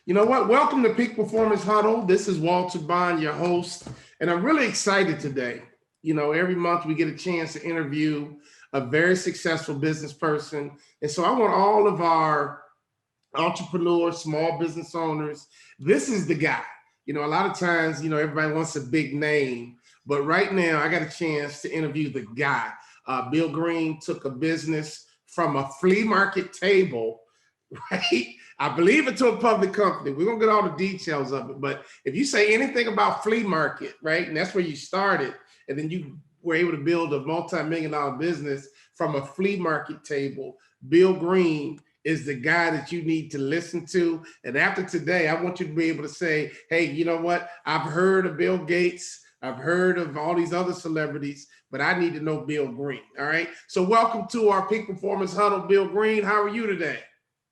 You know what? Welcome to Peak Performance Huddle. This is Walter Bond, your host, and I'm really excited today. You know, every month we get a chance to interview a very successful business person. And so I want all of our entrepreneurs, small business owners, this is the guy. You know, a lot of times, everybody wants a big name, but right now I got a chance to interview the guy. Bill Green took a business from a flea market table, right? I believe it to a public company. We're gonna get all the details of it, but if you say anything about flea market, right, and that's where you started, and then you were able to build a multi-million-dollar business from a flea market table, Bill Green is the guy that you need to listen to. And after today, I want you to be able to say, hey, you know what? I've heard of Bill Gates. I've heard of all these other celebrities, but I need to know Bill Green. All right. So welcome to our Peak Performance Huddle, Bill Green. How are you today?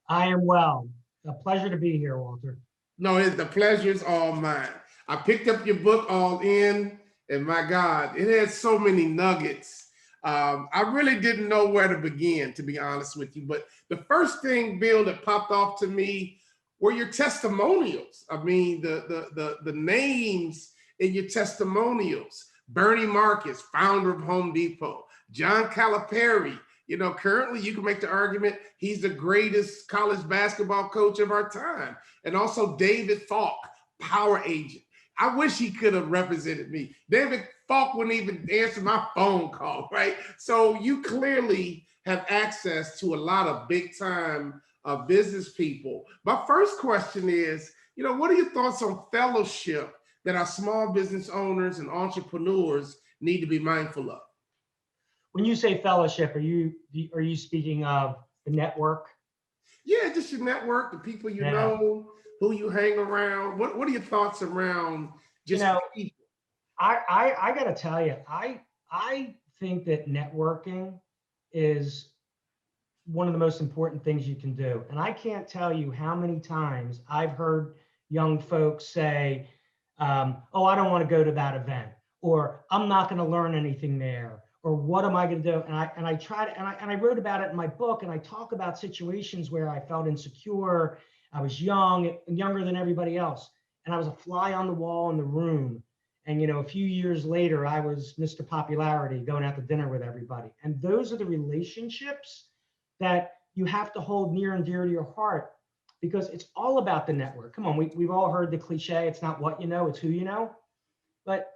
I am well. A pleasure to be here, Walter. No, the pleasure's all mine. I picked up your book, All In, and my God, it had so many nuggets. I really didn't know where to begin, to be honest with you. But the first thing, Bill, that popped off to me were your testimonials. I mean, the names in your testimonials. Bernie Marcus, founder of Home Depot. John Calipari. You know, currently you can make the argument he's the greatest college basketball coach of our time. And also David Falk, power agent. I wish he could have represented me. David Falk wouldn't even answer my phone call, right? So you clearly have access to a lot of big time business people. My first question is, what are your thoughts on fellowship that our small business owners and entrepreneurs need to be mindful of? When you say fellowship, are you speaking of the network? Yeah, just your network, the people you Yeah. know, who you hang around. What are your thoughts around just people? I got to tell you, I think that networking is one of the most important things you can do. And I can't tell you how many times I've heard young folks say, "Oh, I don't want to go to that event," or "I'm not going to learn anything there," or "What am I going to do?" And I tried and I wrote about it in my book, and I talk about situations where I felt insecure. I was young and younger than everybody else, and I was a fly on the wall in the room. And a few years later, I was Mr. Popularity, going out to dinner with everybody. And those are the relationships that you have to hold near and dear to your heart, because it's all about the network. Come on, we've all heard the cliche, it's not what you know, it's who you know. But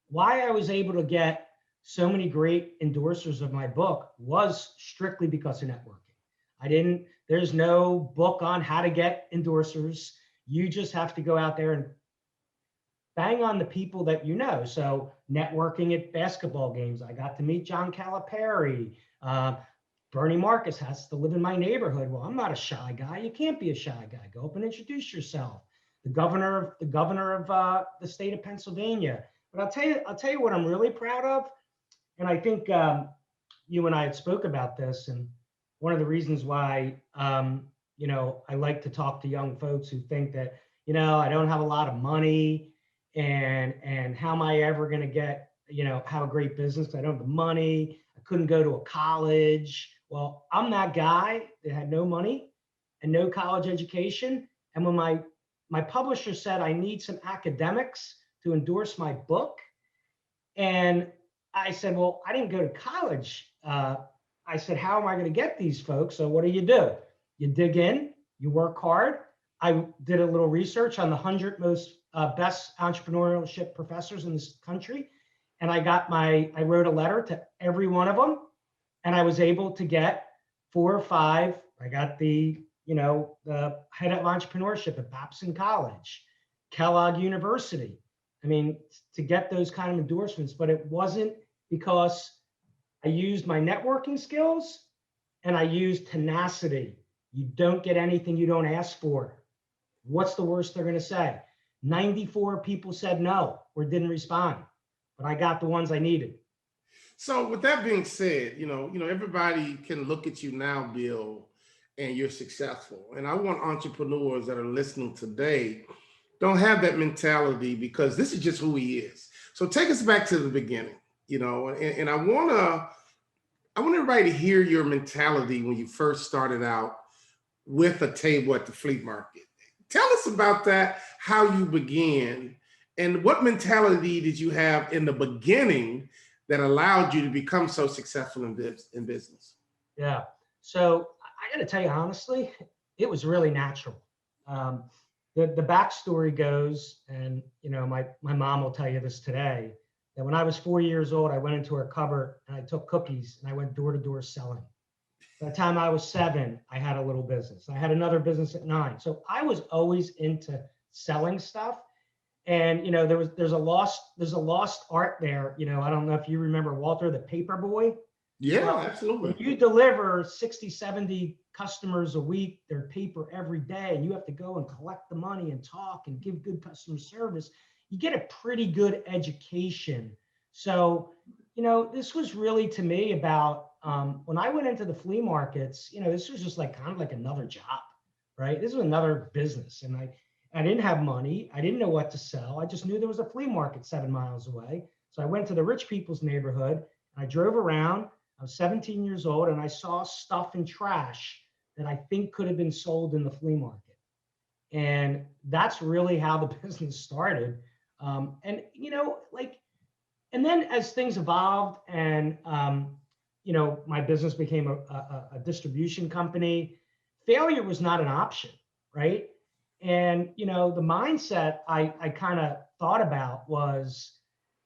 why I was able to get so many great endorsers of my book was strictly because of networking. There's no book on how to get endorsers. You just have to go out there and bang on the people that you know. So networking at basketball games, I got to meet John Calipari. Bernie Marcus has to live in my neighborhood. Well, I'm not a shy guy. You can't be a shy guy. Go up and introduce yourself. The governor of the state of Pennsylvania. But I'll tell you what I'm really proud of, and I think you and I had spoke about this, and one of the reasons why I like to talk to young folks who think that I don't have a lot of money, and how am I ever going to get have a great business? Because I don't have the money. I couldn't go to a college. Well, I'm that guy that had no money and no college education. And when my publisher said I need some academics to endorse my book, and I said, well, I didn't go to college. I said, how am I going to get these folks? So what do? You dig in, you work hard. I did a little research on the 100 most best entrepreneurship professors in this country. And I wrote a letter to every one of them, and I was able to get 4 or 5. I got the head of entrepreneurship at Babson College, Kellogg University. I mean, to get those kind of endorsements, but it wasn't because I used my networking skills and I used tenacity. You don't get anything you don't ask for. What's the worst they're going to say? 94 people said no or didn't respond, but I got the ones I needed. So with that being said, everybody can look at you now, Bill, and you're successful. And I want entrepreneurs that are listening today don't have that mentality, because this is just who he is. So take us back to the beginning, and I want everybody to hear your mentality when you first started out with a table at the flea market. Tell us about that, how you began, and what mentality did you have in the beginning that allowed you to become so successful in business? Yeah. So I got to tell you honestly, it was really natural. Um, the backstory goes, and my mom will tell you this today, that when I was 4 years old, I went into her cupboard and I took cookies and I went door to door selling. By the time I was 7, I had a little business. I had another business at 9. So I was always into selling stuff. And there's a lost art there. I don't know if you remember Walter the Paper Boy. Yeah, Well, when absolutely. you deliver 60, 70 customers a week their paper every day, and you have to go and collect the money and talk and give good customer service, you get a pretty good education. So, this was really to me about when I went into the flea markets, this was just like kind of like another job, right? This was another business. And I didn't have money. I didn't know what to sell. I just knew there was a flea market 7 miles away. So I went to the rich people's neighborhood and I drove around. I was 17 years old and I saw stuff and trash that I think could have been sold in the flea market. And that's really how the business started. And then as things evolved and, my business became a distribution company, failure was not an option, right? And, the mindset I kind of thought about was,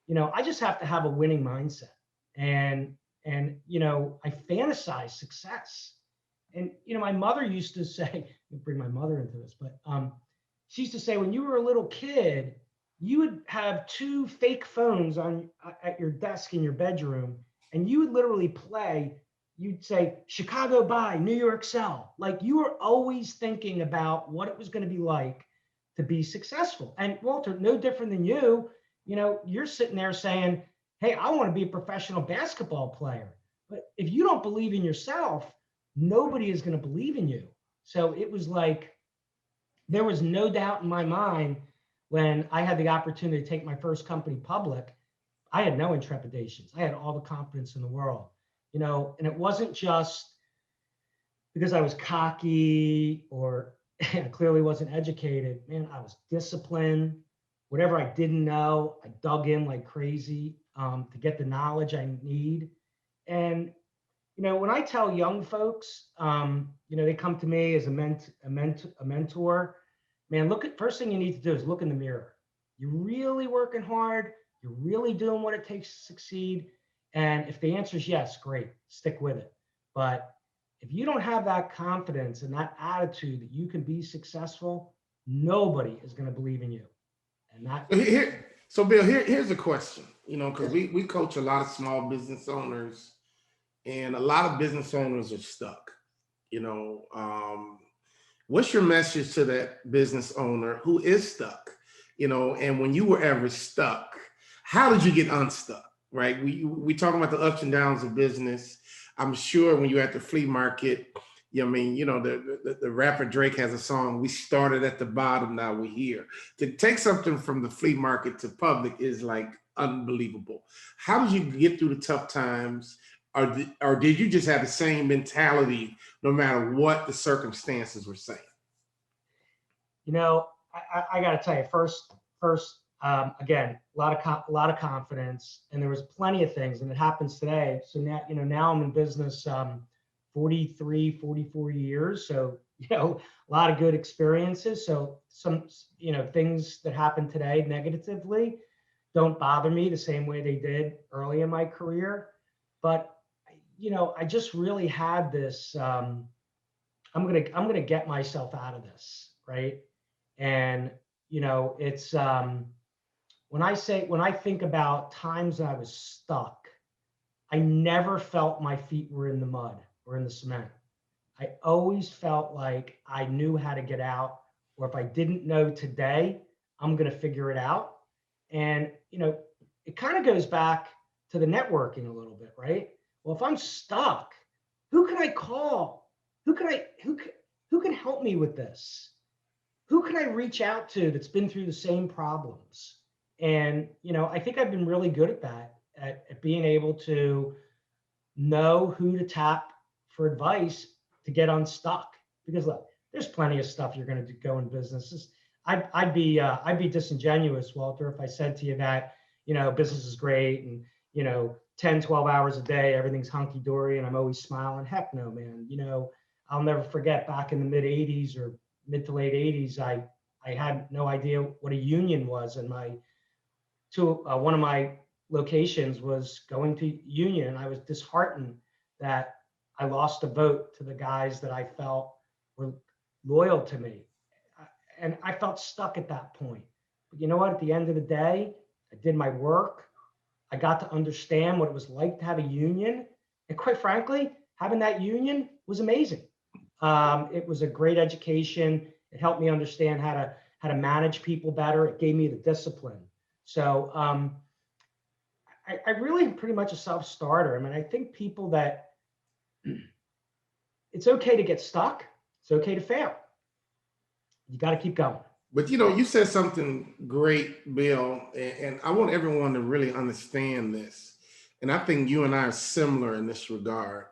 I just have to have a winning mindset. And I fantasize success. And my mother used to say, bring my mother into this, but she used to say, when you were a little kid, you would have 2 fake phones on at your desk in your bedroom, and you would literally play. You'd say Chicago buy, New York sell. Like, you were always thinking about what it was going to be like to be successful. And Walter, no different than you. You're sitting there saying, hey, I want to be a professional basketball player. But if you don't believe in yourself, nobody is going to believe in you. So it was like, there was no doubt in my mind when I had the opportunity to take my first company public. I had no intrepidations. I had all the confidence in the world, and it wasn't just because I was cocky or clearly wasn't educated. Man, I was disciplined. Whatever I didn't know, I dug in like crazy to get the knowledge I need. And when I tell young folks, they come to me as a mentor. Man, first thing you need to do is look in the mirror. You're really working hard. You're really doing what it takes to succeed. And if the answer is yes, great, stick with it. But if you don't have that confidence and that attitude that you can be successful, nobody is going to believe in you. And that. So Bill, here's a question. Because we coach a lot of small business owners, and a lot of business owners are stuck. What's your message to that business owner who is stuck? And when you were ever stuck, how did you get unstuck? Right? We talking about the ups and downs of business. I'm sure when you're at the flea market, the rapper Drake has a song, "We started at the bottom, now we're here." To take something from the flea market to public is like unbelievable. How did you get through the tough times? Or did you just have the same mentality no matter what the circumstances were saying? I got to tell you, first, again, a lot of confidence, and there was plenty of things, and it happens today. So now I'm in business 43, 44 years. So, a lot of good experiences. So some, things that happen today negatively don't bother me the same way they did early in my career. But, I just really had this, I'm going to get myself out of this. Right. And, it's, when I think about times that I was stuck, I never felt my feet were in the mud or in the cement. I always felt like I knew how to get out, or if I didn't know today, I'm going to figure it out. And, it kind of goes back to the networking a little bit, right? Well, if I'm stuck, who can I call? Who can help me with this? Who can I reach out to that's been through the same problems? And, I think I've been really good at that, at being able to know who to tap for advice to get unstuck. Because look, there's plenty of stuff you're going to go in business. I'd be disingenuous, Walter, if I said to you that, business is great and, 10, 12 hours a day, everything's hunky dory and I'm always smiling. Heck no, man. I'll never forget back in the mid 80s or mid to late 80s, I had no idea what a union was. And one of my locations was going to union. And I was disheartened that I lost a vote to the guys that I felt were loyal to me. And I felt stuck at that point. But you know what? At the end of the day, I did my work. I got to understand what it was like to have a union. And quite frankly, having that union was amazing. It was a great education. It helped me understand how to manage people better. It gave me the discipline. So I really am pretty much a self-starter. I mean, I think people that it's okay to get stuck. It's okay to fail. You got to keep going. But you said something great, Bill, and I want everyone to really understand this. And I think you and I are similar in this regard,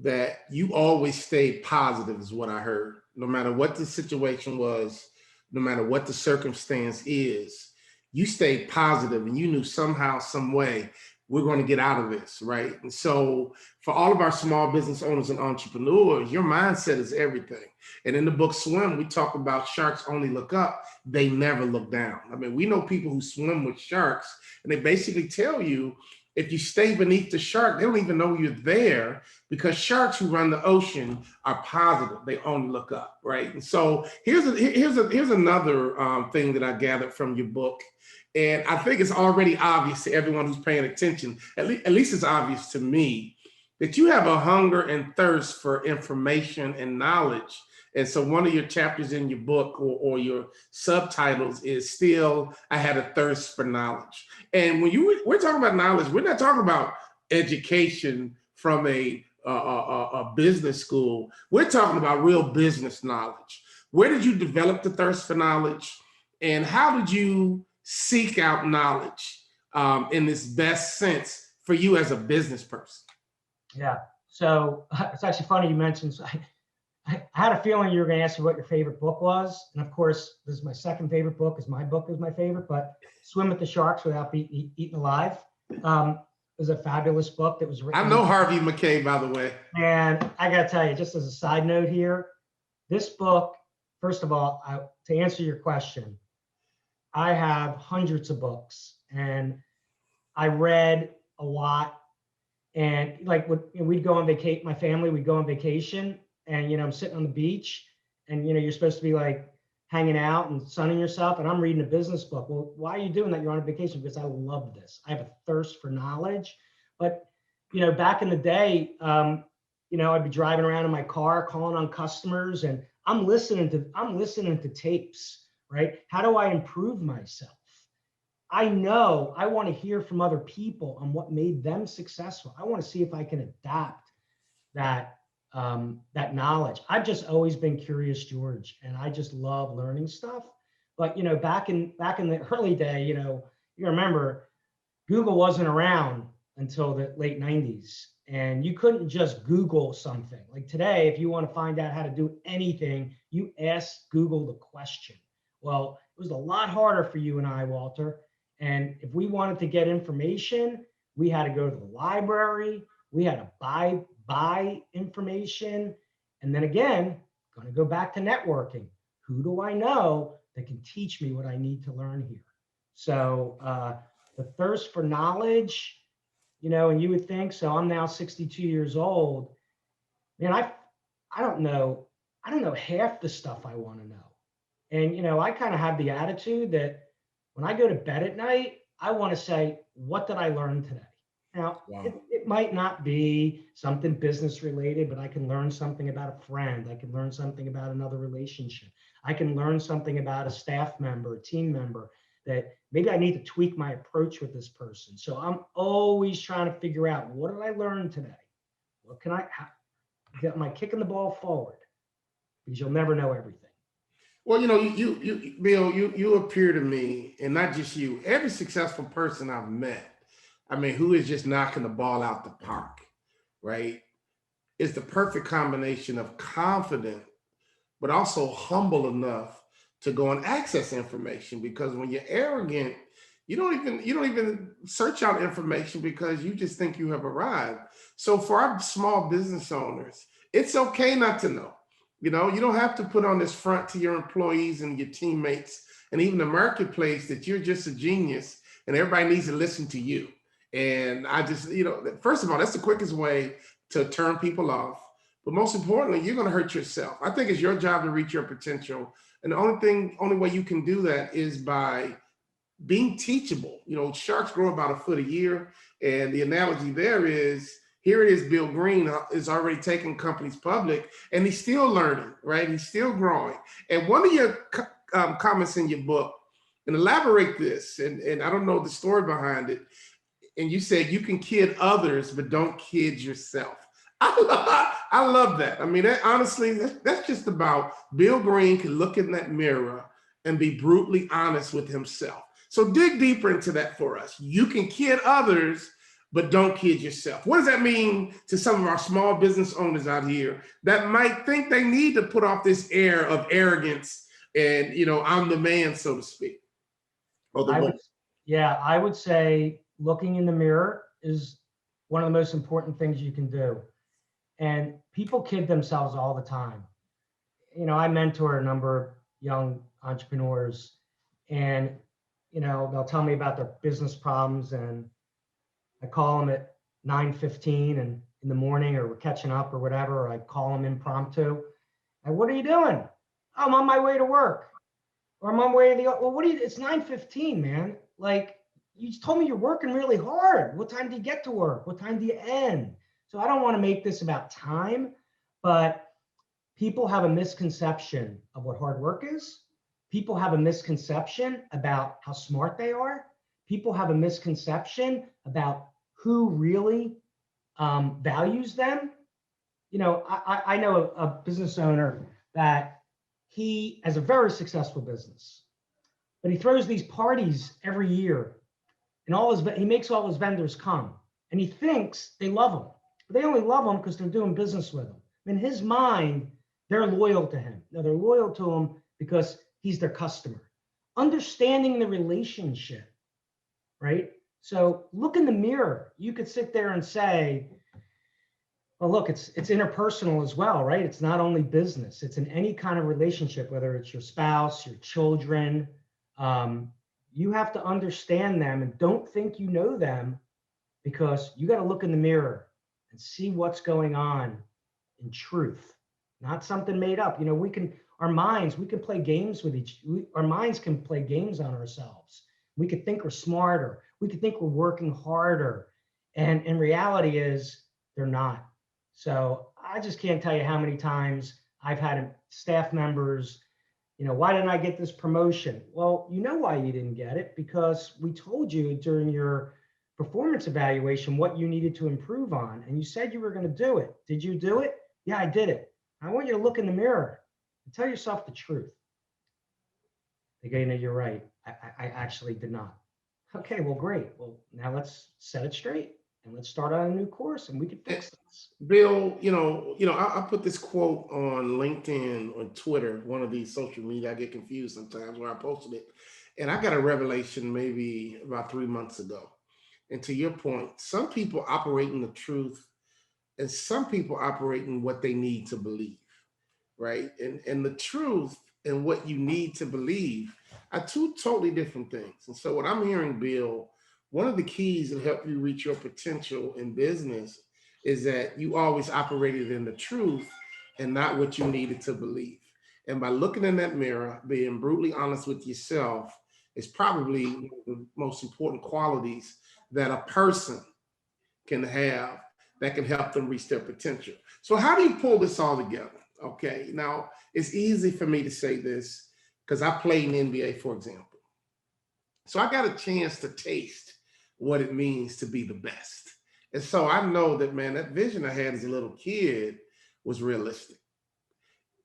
that you always stayed positive is what I heard. No matter what the situation was, no matter what the circumstance is, you stayed positive and you knew somehow, some way, we're going to get out of this, right? And so for all of our small business owners and entrepreneurs, your mindset is everything. And in the book Swim, we talk about sharks only look up, they never look down. I mean, we know people who swim with sharks, and they basically tell you, if you stay beneath the shark, they don't even know you're there, because sharks who run the ocean are positive. They only look up, right? And so here's another thing that I gathered from your book. And I think it's already obvious to everyone who's paying attention, at least it's obvious to me, that you have a hunger and thirst for information and knowledge. And so one of your chapters in your book or your subtitles is still, I had a thirst for knowledge. And when we're talking about knowledge, we're not talking about education from a business school. We're talking about real business knowledge. Where did you develop the thirst for knowledge? And how did you seek out knowledge in this best sense for you as a business person? Yeah. So it's actually funny you mentioned, I had a feeling you were going to ask me what your favorite book was. And of course, this is my second favorite book, my book is my favorite, but Swim with the Sharks Without Being Eaten Alive is a fabulous book that was written. I know Harvey McKay, by the way. And I got to tell you, just as a side note here, this book, first of all, to answer your question, I have hundreds of books and I read a lot. And like we'd go on vacation, my family would go on vacation, and I'm sitting on the beach, and you're supposed to be like hanging out and sunning yourself, and I'm reading a business book. Well, why are you doing that? You're on a vacation. Because I love this. I have a thirst for knowledge. But back in the day, I'd be driving around in my car, calling on customers, and I'm listening to tapes, right? How do I improve myself? I know I want to hear from other people on what made them successful. I want to see if I can adapt that knowledge. I've just always been curious, George, and I just love learning stuff. But back in the early day, you remember Google wasn't around until the late 90s, and you couldn't just Google something. Like today, if you want to find out how to do anything, you ask Google the question. Well, it was a lot harder for you and I, Walter. And if we wanted to get information, we had to go to the library. We had to buy information. And then again, going to go back to networking. Who do I know that can teach me what I need to learn here? So the thirst for knowledge, and you would think, so I'm now 62 years old. Man, I don't know half the stuff I want to know. And, I kind of have the attitude that when I go to bed at night, I want to say, what did I learn today? Now, wow. It might not be something business related, but I can learn something about a friend. I can learn something about another relationship. I can learn something about a staff member, a team member, that maybe I need to tweak my approach with this person. So I'm always trying to figure out, what did I learn today? What can am I kicking the ball forward? Because you'll never know everything. Well, you Bill, you appear to me, and not just you, every successful person I've met, who is just knocking the ball out the park, right, is the perfect combination of confident, but also humble enough to go and access information. Because when you're arrogant, you don't even search out information because you just think you have arrived. So for our small business owners, it's okay not to know. You don't have to put on this front to your employees and your teammates and even the marketplace that you're just a genius and everybody needs to listen to you. And I just, first of all, that's the quickest way to turn people off. But most importantly, you're going to hurt yourself. I think it's your job to reach your potential. And the only way you can do that is by being teachable. Sharks grow about a foot a year. And the analogy there is, here it is, Bill Green is already taking companies public and he's still learning, right? He's still growing. And one of your comments in your book, and elaborate this, and I don't know the story behind it, and you said you can kid others, but don't kid yourself. I love that. I mean, honestly, that's just about Bill Green can look in that mirror and be brutally honest with himself. So dig deeper into that for us. You can kid others, but don't kid yourself. What does that mean to some of our small business owners out here that might think they need to put off this air of arrogance and, I'm the man, so to speak? Or the woman? I would say looking in the mirror is one of the most important things you can do. And people kid themselves all the time. I mentor a number of young entrepreneurs, and they'll tell me about their business problems, and I call them at 9:15 and in the morning, or we're catching up or whatever, or I call them impromptu. And what are you doing? "Oh, I'm on my way to work." Or I'm on my way to the, well, it's 9:15, man. Like, you just told me you're working really hard. What time do you get to work? What time do you end? So I don't want to make this about time, but people have a misconception of what hard work is. People have a misconception about how smart they are. People have a misconception about who really values them. I know a business owner that he has a very successful business, but he throws these parties every year, and he makes all his vendors come, and he thinks they love him, but they only love him because they're doing business with him. In his mind, they're loyal to him. No, they're loyal to him because he's their customer. Understanding the relationship, right? So look in the mirror. You could sit there and say, well, look, it's interpersonal as well, right? It's not only business. It's in any kind of relationship, whether it's your spouse, your children. You have to understand them and don't think you know them, because you got to look in the mirror and see what's going on in truth, not something made up. We can play games with our minds can play games on ourselves. We could think we're smarter. We could think we're working harder. And in reality is they're not. So I just can't tell you how many times I've had staff members, why didn't I get this promotion? Well, you know why you didn't get it, because we told you during your performance evaluation what you needed to improve on, and you said you were going to do it. Did you do it? Yeah, I did it. I want you to look in the mirror and tell yourself the truth. They go, you're right. I actually did not. Okay, well, great. Well, now let's set it straight and let's start on a new course and we can fix this. Bill, I put this quote on LinkedIn, on Twitter, one of these social media. I get confused sometimes where I posted it. And I got a revelation maybe about 3 months ago. And to your point, some people operate in the truth and some people operate in what they need to believe, right? And the truth and what you need to believe are two totally different things. And so what I'm hearing, Bill, one of the keys that help you reach your potential in business is that you always operated in the truth and not what you needed to believe. And by looking in that mirror, being brutally honest with yourself is probably one of the most important qualities that a person can have that can help them reach their potential. So how do you pull this all together? Okay, now it's easy for me to say this because I played in the NBA, for example. So I got a chance to taste what it means to be the best. And so I know that, man, that vision I had as a little kid was realistic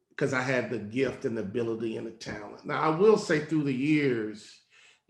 because I had the gift and the ability and the talent. Now, I will say through the years,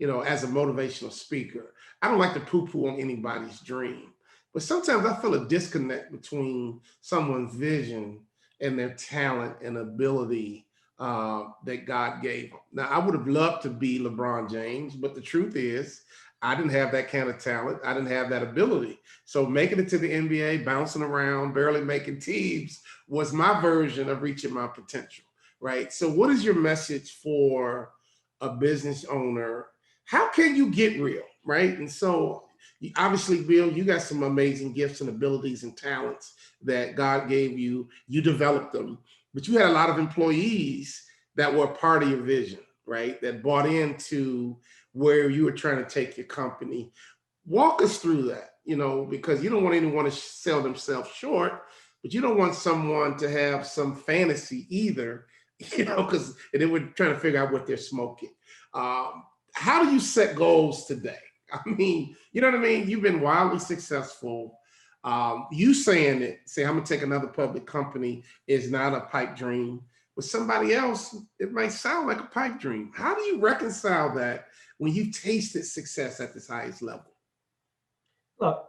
as a motivational speaker, I don't like to poo-poo on anybody's dream, but sometimes I feel a disconnect between someone's vision and their talent and ability that God gave him. Now, I would have loved to be LeBron James, but the truth is, I didn't have that kind of talent. I didn't have that ability. So making it to the NBA, bouncing around, barely making teams was my version of reaching my potential, right? So what is your message for a business owner? How can you get real, right? And so obviously, Bill, you got some amazing gifts and abilities and talents that God gave you. You developed them, but you had a lot of employees that were part of your vision, right? That bought into where you were trying to take your company. Walk us through that, because you don't want anyone to sell themselves short, but you don't want someone to have some fantasy either, because they were trying to figure out what they're smoking. How do you set goals today? I mean, you know what I mean? You've been wildly successful. You saying it, say, I'm gonna take another public company is not a pipe dream. With somebody else, it might sound like a pipe dream. How do you reconcile that when you've tasted success at this highest level? Look,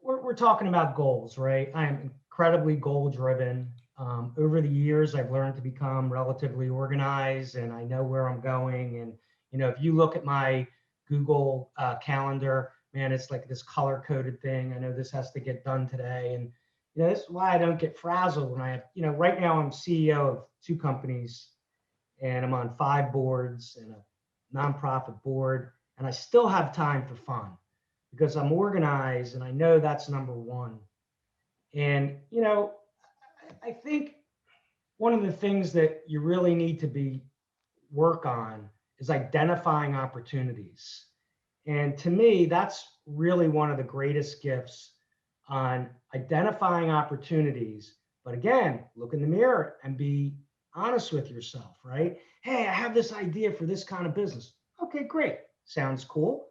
we're talking about goals, right? I am incredibly goal driven. Over the years, I've learned to become relatively organized, and I know where I'm going. And if you look at my Google calendar, man, it's like this color coded thing. I know this has to get done today, and this is why I don't get frazzled when I have. Right now I'm CEO of 2 companies, and I'm on 5 boards and a nonprofit board, and I still have time for fun because I'm organized, and I know that's number one. And I think one of the things that you really need to be work on is identifying opportunities. And to me, that's really one of the greatest gifts on identifying opportunities. But again, look in the mirror and be honest with yourself, right? Hey, I have this idea for this kind of business. Okay, great. Sounds cool.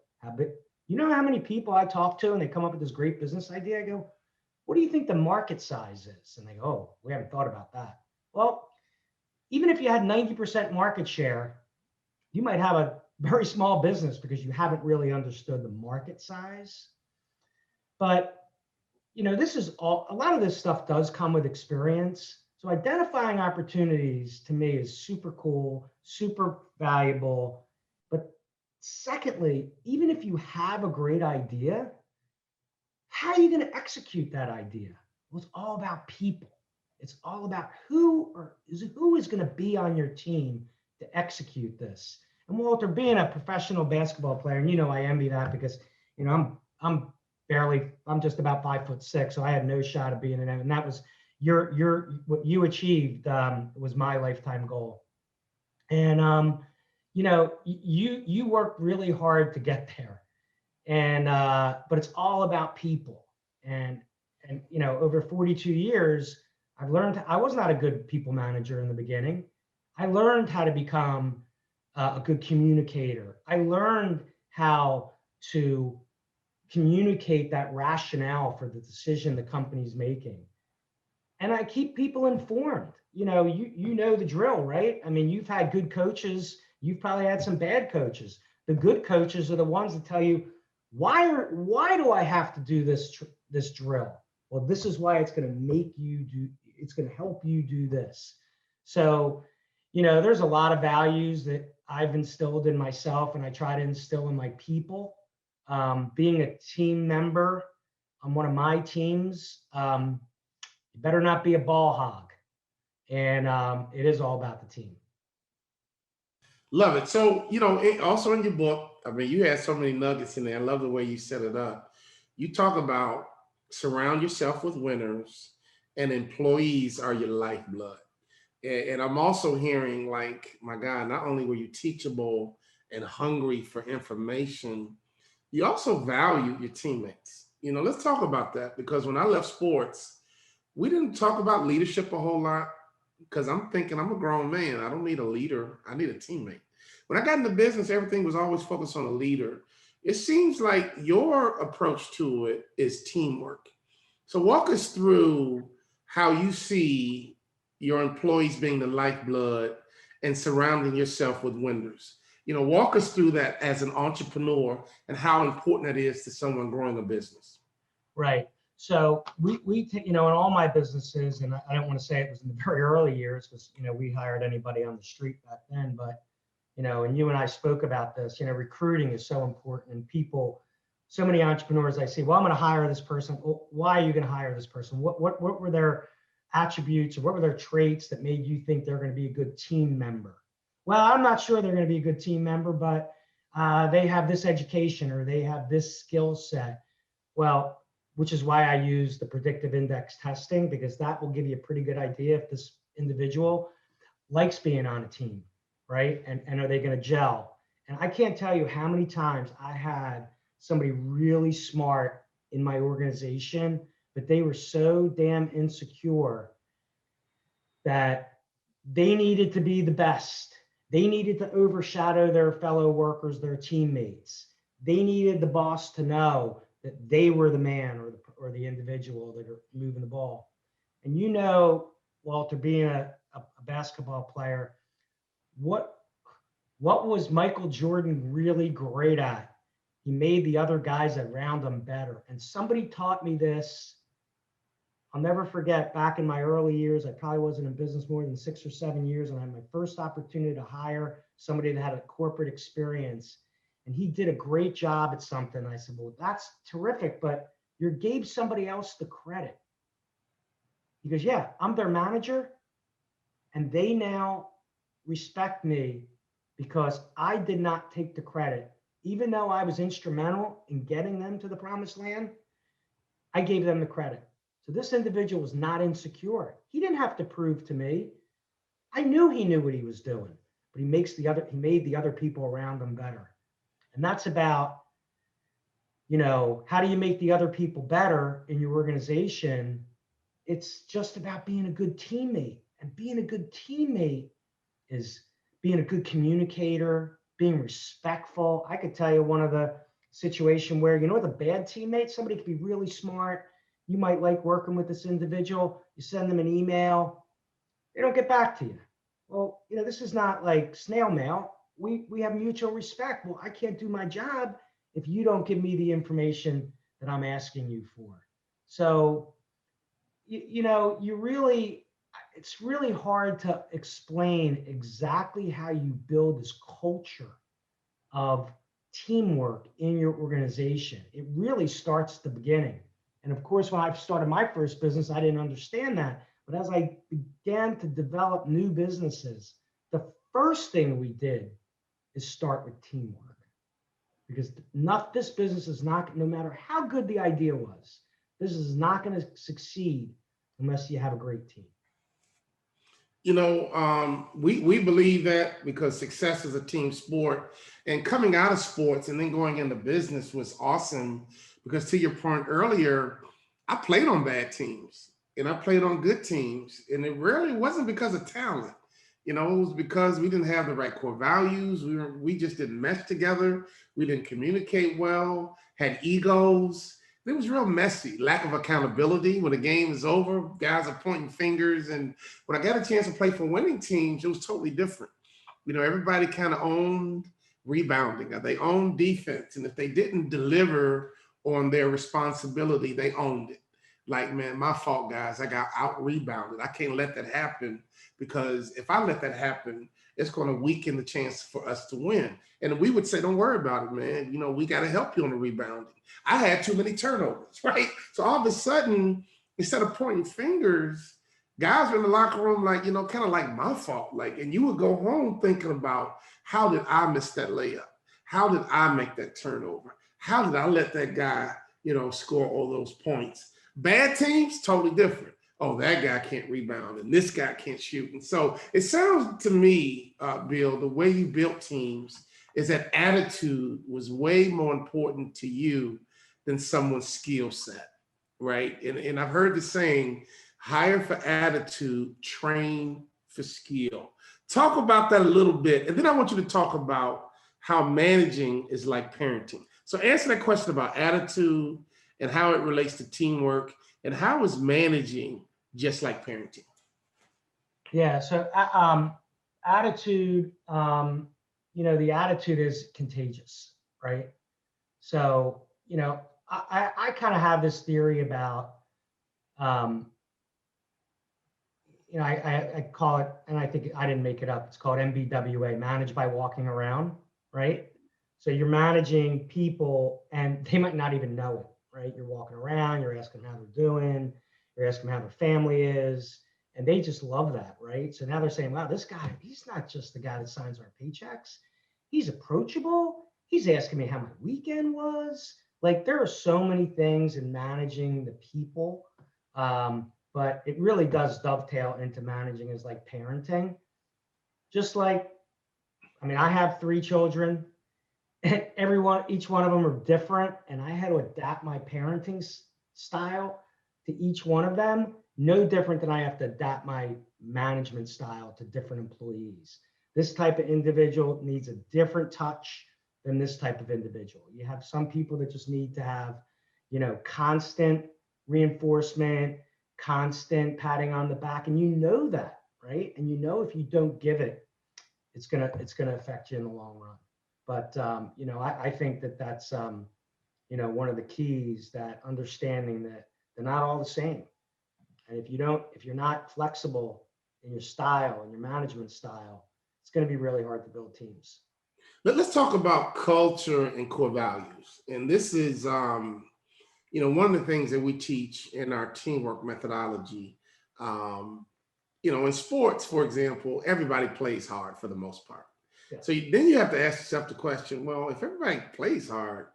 You know how many people I talk to and they come up with this great business idea? I go, what do you think the market size is? And they go, oh, we haven't thought about that. Well, even if you had 90% market share, you might have a very small business because you haven't really understood the market size. But, this is a lot of this stuff does come with experience. So identifying opportunities to me is super cool, super valuable. But secondly, even if you have a great idea, how are you going to execute that idea? Well, it's all about people. It's all about who is going to be on your team to execute this. And Walter, being a professional basketball player, and I envy that because I'm just about 5'6", so I had no shot of being in it. And that was what you achieved was my lifetime goal. And you worked really hard to get there, and but it's all about people. And over 42 years, I've learned I was not a good people manager in the beginning. I learned how to become a good communicator. I learned how to communicate that rationale for the decision the company's making. And I keep people informed. You know the drill, right? I mean, you've had good coaches. You've probably had some bad coaches. The good coaches are the ones that tell you, why do I have to do this drill? Well, this is why it's going to make you do, it's going to help you do this. So, there's a lot of values that I've instilled in myself and I try to instill in my people. Being a team member on one of my teams, you better not be a ball hog. And it is all about the team. Love it. So, also in your book, I mean, you had so many nuggets in there. I love the way you set it up. You talk about surround yourself with winners and employees are your lifeblood. And I'm also hearing, like, my God, not only were you teachable and hungry for information, you also value your teammates. Let's talk about that, because when I left sports, we didn't talk about leadership a whole lot, because I'm thinking I'm a grown man. I don't need a leader. I need a teammate. When I got into business, everything was always focused on a leader. It seems like your approach to it is teamwork. So walk us through how you see your employees being the lifeblood and surrounding yourself with winners. Walk us through that as an entrepreneur and how important that is to someone growing a business. Right. So in all my businesses, and I don't want to say it was in the very early years because, we hired anybody on the street back then, but, and you and I spoke about this, recruiting is so important, and people, so many entrepreneurs I see, well, I'm going to hire this person. Well, why are you going to hire this person? What were their attributes, or what were their traits that made you think they're going to be a good team member? Well, I'm not sure they're going to be a good team member, but they have this education or they have this skill set. Well, which is why I use the predictive index testing, because that will give you a pretty good idea if this individual likes being on a team, right? And are they going to gel? And I can't tell you how many times I had somebody really smart in my organization, but they were so damn insecure that they needed to be the best. They needed to overshadow their fellow workers, their teammates. They needed the boss to know that they were the man or the individual that are moving the ball. And Walter, being a basketball player, what was Michael Jordan really great at? He made the other guys around him better. And somebody taught me this. I'll never forget, back in my early years, I probably wasn't in business more than 6 or 7 years, and I had my first opportunity to hire somebody that had a corporate experience. And he did a great job at something. I said, well, that's terrific, but you gave somebody else the credit. He goes, yeah, I'm their manager, and they now respect me because I did not take the credit. Even though I was instrumental in getting them to the promised land, I gave them the credit. So this individual was not insecure. He didn't have to prove to me. I knew he knew what he was doing, but he made the other people around him better. And that's about, how do you make the other people better in your organization? It's just about being a good teammate. And being a good teammate is being a good communicator, being respectful. I could tell you one of the situation where, with a bad teammate, somebody could be really smart. You might like working with this individual. You send them an email, they don't get back to you. Well, this is not like snail mail. We have mutual respect. Well, I can't do my job if you don't give me the information that I'm asking you for. So, it's really hard to explain exactly how you build this culture of teamwork in your organization. It really starts at the beginning. And of course, when I started my first business, I didn't understand that. But as I began to develop new businesses, the first thing we did is start with teamwork. Because this business is not, no matter how good the idea was, this is not going to succeed unless you have a great team. We believe that because success is a team sport, and coming out of sports and then going into business was awesome because, to your point earlier, I played on bad teams and I played on good teams, and it really wasn't because of talent. It was because we didn't have the right core values. We just didn't mesh together. We didn't communicate well, had egos. It was real messy, lack of accountability. When the game is over, guys are pointing fingers. And when I got a chance to play for winning teams, it was totally different. Everybody kind of owned rebounding, or they owned defense. And if they didn't deliver on their responsibility, they owned it. Like, man, my fault, guys. I got out rebounded. I can't let that happen, because if I let that happen, it's going to weaken the chance for us to win. And we would say, don't worry about it, man. We got to help you on the rebounding. I had too many turnovers, right? So all of a sudden, instead of pointing fingers, guys were in the locker room like, kind of like my fault. And you would go home thinking about, how did I miss that layup? How did I make that turnover? How did I let that guy, score all those points? Bad teams, totally different. Oh, that guy can't rebound and this guy can't shoot. And so it sounds to me, Bill, the way you built teams is that attitude was way more important to you than someone's skill set, right? And I've heard the saying, hire for attitude, train for skill. Talk about that a little bit. And then I want you to talk about how managing is like parenting. So answer that question about attitude and how it relates to teamwork, and how is managing just like parenting? Yeah. So attitude, the attitude is contagious, right? So, I kind of have this theory about, um, I call it, and I think I didn't make it up. It's called MBWA, manage by walking around, right? So you're managing people and they might not even know it, right? You're walking around, you're asking how they're doing, you're asking how their family is, and they just love that, right? So now they're saying, wow, this guy, he's not just the guy that signs our paychecks. He's approachable. He's asking me how my weekend was. Like there are so many things in managing the people. But it really does dovetail into managing as like parenting. Just like, I mean, I have 3 children. Each one of them are different, and I had to adapt my parenting style to each one of them. No different than I have to adapt my management style to different employees. This type of individual needs a different touch than this type of individual. You have some people that just need to have, constant reinforcement, constant patting on the back, and you know that, right? And if you don't give it, it's gonna affect you in the long run. But I think that's one of the keys, that understanding that they're not all the same. And if you're not flexible in your style and your management style, it's going to be really hard to build teams. Let's talk about culture and core values. And this is, one of the things that we teach in our teamwork methodology. In sports, for example, everybody plays hard for the most part. Yeah. So then you have to ask yourself the question, well, if everybody plays hard,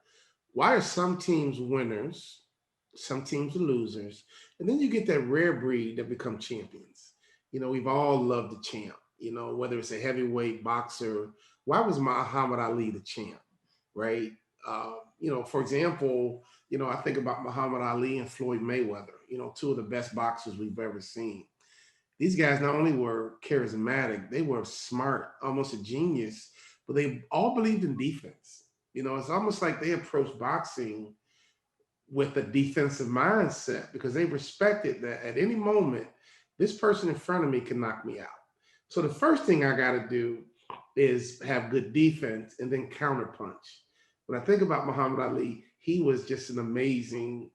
why are some teams winners, some teams are losers? And then you get that rare breed that become champions. We've all loved the champ, whether it's a heavyweight boxer. Why was Muhammad Ali the champ, right? For example, I think about Muhammad Ali and Floyd Mayweather, two of the best boxers we've ever seen. These guys not only were charismatic, they were smart, almost a genius, but they all believed in defense. It's almost like they approached boxing with a defensive mindset because they respected that at any moment, this person in front of me can knock me out. So the first thing I got to do is have good defense and then counterpunch. When I think about Muhammad Ali, he was just an amazing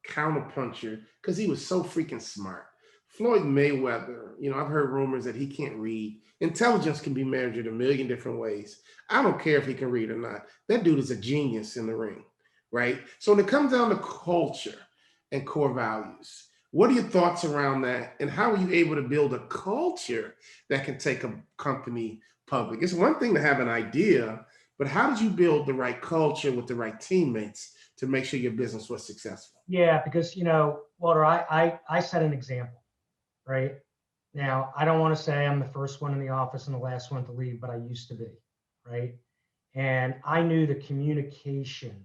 counterpuncher because he was so freaking smart. Floyd Mayweather, I've heard rumors that he can't read. Intelligence can be measured a million different ways. I don't care if he can read or not. That dude is a genius in the ring, right? So when it comes down to culture and core values, what are your thoughts around that? And how are you able to build a culture that can take a company public? It's one thing to have an idea, but how did you build the right culture with the right teammates to make sure your business was successful? Yeah, because, Walter, I set an example. Right now, I don't want to say I'm the first one in the office and the last one to leave, but I used to be, right? And I knew the communication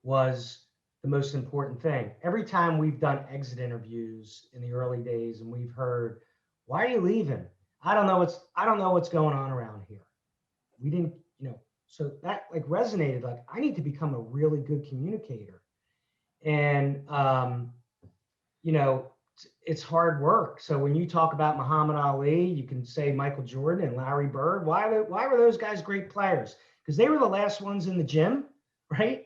was the most important thing. Every time we've done exit interviews in the early days and we've heard, why are you leaving? I don't know what's going on around here. We didn't, so that like resonated, like I need to become a really good communicator. And it's hard work. So when you talk about Muhammad Ali, you can say Michael Jordan and Larry Bird. Why were those guys great players? Because they were the last ones in the gym, right?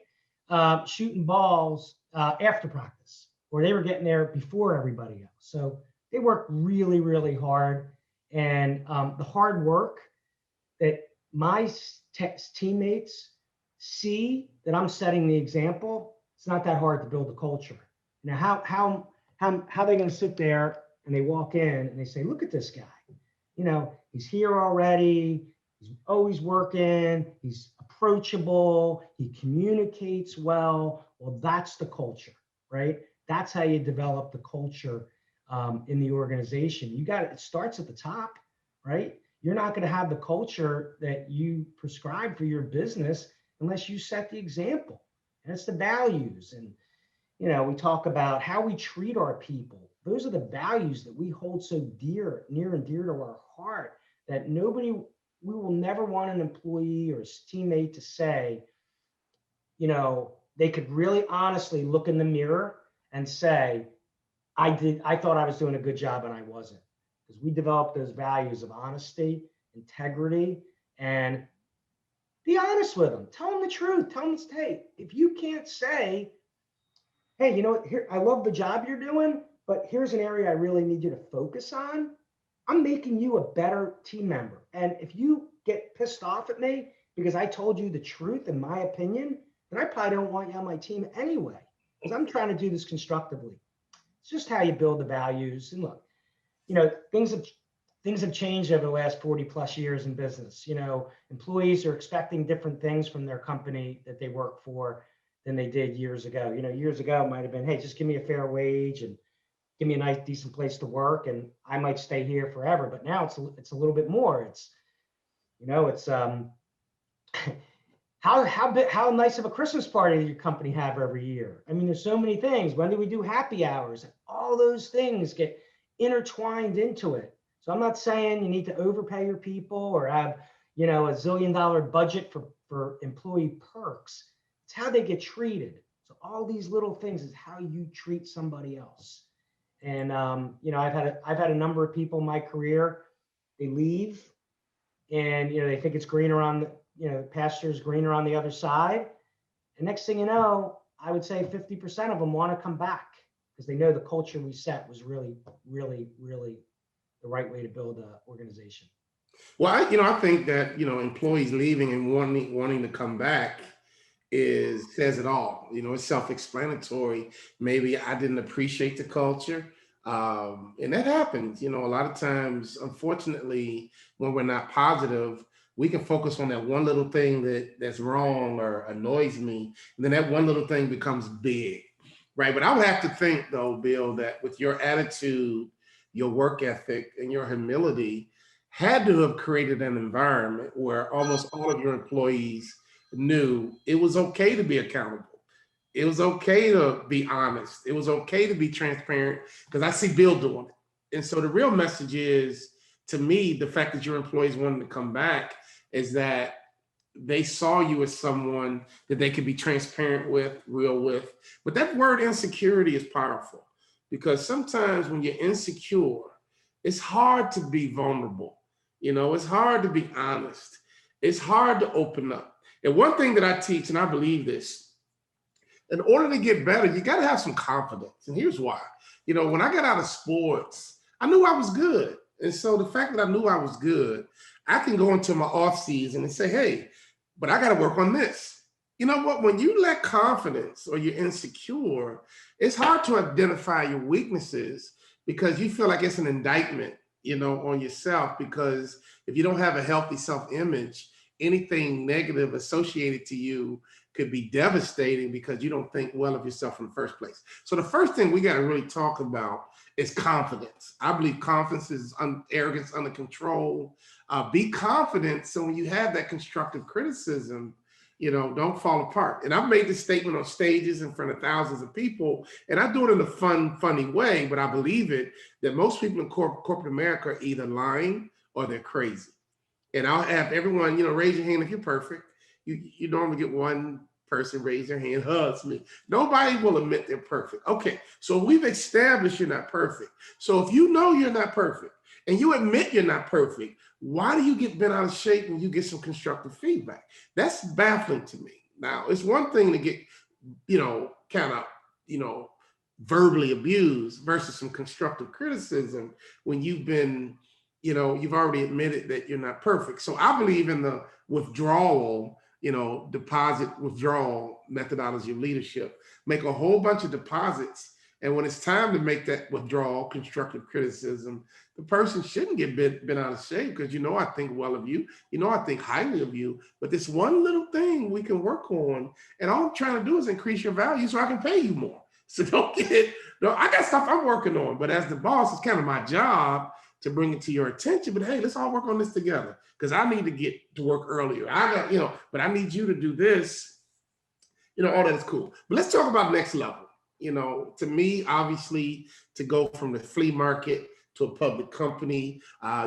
Shooting balls after practice, or they were getting there before everybody else. So they worked really, really hard. And the hard work that my teammates see that I'm setting the example, it's not that hard to build a culture. Now, how are they going to sit there and they walk in and they say, look at this guy, he's here already, he's always working, he's approachable, he communicates well. Well, that's the culture, right? That's how you develop the culture in the organization. It starts at the top, right? You're not going to have the culture that you prescribe for your business unless you set the example. And it's the values. And we talk about how we treat our people. Those are the values that we hold so near and dear to our heart, that we will never want an employee or a teammate to say, they could really honestly look in the mirror and say, I thought I was doing a good job and I wasn't. Because we developed those values of honesty, integrity, and be honest with them. Tell them the truth. Tell them, hey, if you can't say hey, you know what, here, I love the job you're doing, but here's an area I really need you to focus on. I'm making you a better team member. And if you get pissed off at me because I told you the truth in my opinion, then I probably don't want you on my team anyway, because I'm trying to do this constructively. It's just how you build the values. And look, you know, things have changed over the last 40 plus years in business. You know, employees are expecting different things from their company that they work for than they did years ago. You know, years ago it might have been, hey, just give me a fair wage and give me a nice, decent place to work, and I might stay here forever. But now it's a little bit more. It's, you know, it's how nice of a Christmas party does your company have every year? I mean, there's so many things. When do we do happy hours? All those things get intertwined into it. So I'm not saying you need to overpay your people or have, you know, a $1 zillion budget for employee perks. It's how they get treated. So all these little things is how you treat somebody else. And you know, I've had a number of people in my career, they leave and, you know, they think it's greener on the, you know, pasture's greener on the other side. And next thing you know, I would say 50% of them want to come back because they know the culture we set was really, really, really the right way to build an organization. Well, I think that, employees leaving and wanting to come back says it all. It's self-explanatory. Maybe I didn't appreciate the culture. And that happens, a lot of times, unfortunately, when we're not positive, we can focus on that one little thing that's wrong or annoys me. And then that one little thing becomes big, right? But I would have to think though, Bill, that with your attitude, your work ethic, and your humility had to have created an environment where almost all of your employees knew it was okay to be accountable. It was okay to be honest. It was okay to be transparent because I see Bill doing it. And so the real message is, to me, the fact that your employees wanted to come back is that they saw you as someone that they could be transparent with, real with. But that word insecurity is powerful because sometimes when you're insecure, it's hard to be vulnerable. It's hard to be honest. It's hard to open up. And one thing that I teach, and I believe this, in order to get better, you got to have some confidence. And here's why. When I got out of sports, I knew I was good. And so the fact that I knew I was good, I can go into my off season and say, hey, but I got to work on this. You know what? When you lack confidence or you're insecure, it's hard to identify your weaknesses because you feel like it's an indictment, on yourself. Because if you don't have a healthy self-image, anything negative associated to you could be devastating because you don't think well of yourself in the first place. So the first thing we got to really talk about is confidence. I believe confidence is arrogance under control. Be confident so when you have that constructive criticism, don't fall apart. And I've made this statement on stages in front of thousands of people, and I do it in a funny way, but I believe it, that most people in corporate America are either lying or they're crazy. And I'll have everyone, raise your hand if you're perfect. You normally get one person raise their hand, hugs me. Nobody will admit they're perfect. Okay, so we've established you're not perfect. So if you know you're not perfect and you admit you're not perfect, why do you get bent out of shape when you get some constructive feedback? That's baffling to me. Now, it's one thing to get, kind of, verbally abused versus some constructive criticism when you've been, you've already admitted that you're not perfect. So I believe in the withdrawal, deposit withdrawal methodology of leadership. Make a whole bunch of deposits. And when it's time to make that withdrawal, constructive criticism, the person shouldn't get bent out of shape because, I think well of you, I think highly of you, but this one little thing we can work on. And all I'm trying to do is increase your value so I can pay you more. So I got stuff I'm working on, but as the boss, it's kind of my job to bring it to your attention. But hey, let's all work on this together because I need to get to work earlier. But I need you to do this. All that is cool. But let's talk about next level. To me, obviously, to go from the flea market to a public company,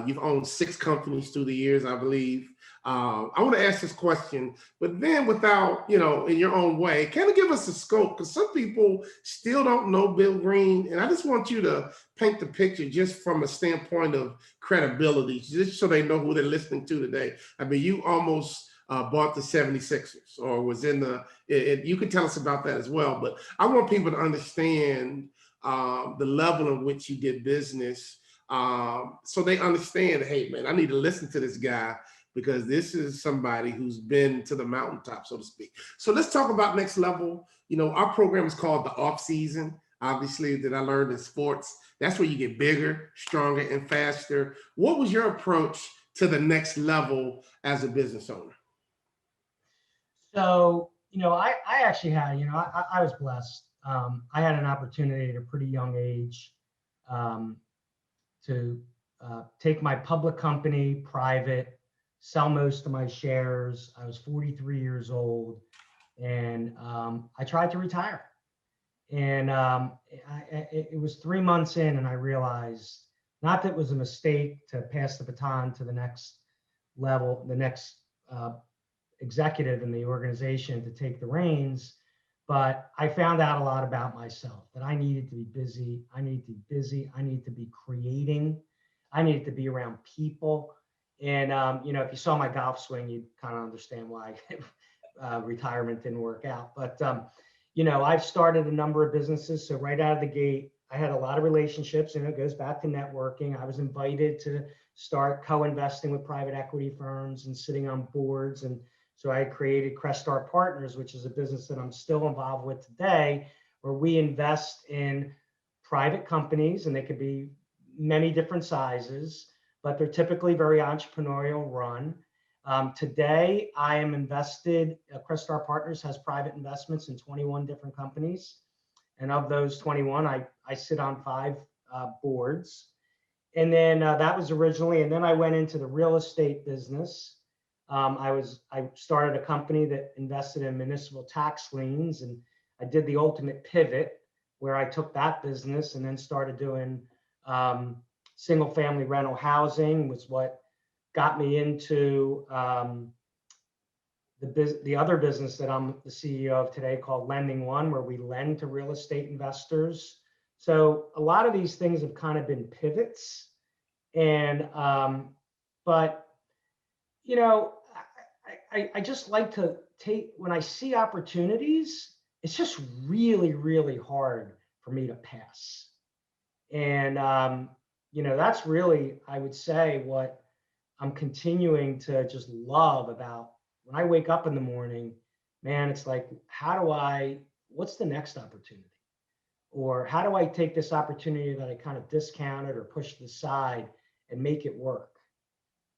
you've owned 6 companies through the years, I believe. I want to ask this question, but then without, in your own way, kind of give us a scope because some people still don't know Bill Green. And I just want you to paint the picture just from a standpoint of credibility, just so they know who they're listening to today. I mean, you almost bought the 76ers or was in you can tell us about that as well. But I want people to understand the level in which you did business, so they understand, hey, man, I need to listen to this guy because this is somebody who's been to the mountaintop, so to speak. So let's talk about next level. Our program is called the off season, obviously, that I learned in sports. That's where you get bigger, stronger, and faster. What was your approach to the next level as a business owner? So, I actually had, I was blessed. I had an opportunity at a pretty young age um, to take my public company private, sell most of my shares. I was 43 years old, and I tried to retire. And it was 3 months in, and I realized not that it was a mistake to pass the baton to the next level, the next executive in the organization to take the reins. But I found out a lot about myself, that I needed to be busy. I need to be busy. I need to be creating. I needed to be around people. And, if you saw my golf swing, you'd kind of understand why retirement didn't work out. But, I've started a number of businesses. So right out of the gate, I had a lot of relationships, and it goes back to networking. I was invited to start co-investing with private equity firms and sitting on boards. And so I created Crestar Partners, which is a business that I'm still involved with today, where we invest in private companies, and they could be many different sizes, but they're typically very entrepreneurial run. Today, I am invested, Crestar Partners has private investments in 21 different companies. And of those 21, I sit on 5 boards. And then that was originally, and then I went into the real estate business. I started a company that invested in municipal tax liens, and I did the ultimate pivot where I took that business and then started doing single family rental housing, was what got me into the other business that I'm the CEO of today called Lending One, where we lend to real estate investors. So a lot of these things have kind of been pivots. And, but, I just like to when I see opportunities, it's just really, really hard for me to pass. And, that's really, I would say, what I'm continuing to just love about when I wake up in the morning, man, it's like, what's the next opportunity? Or how do I take this opportunity that I kind of discounted or pushed aside and make it work?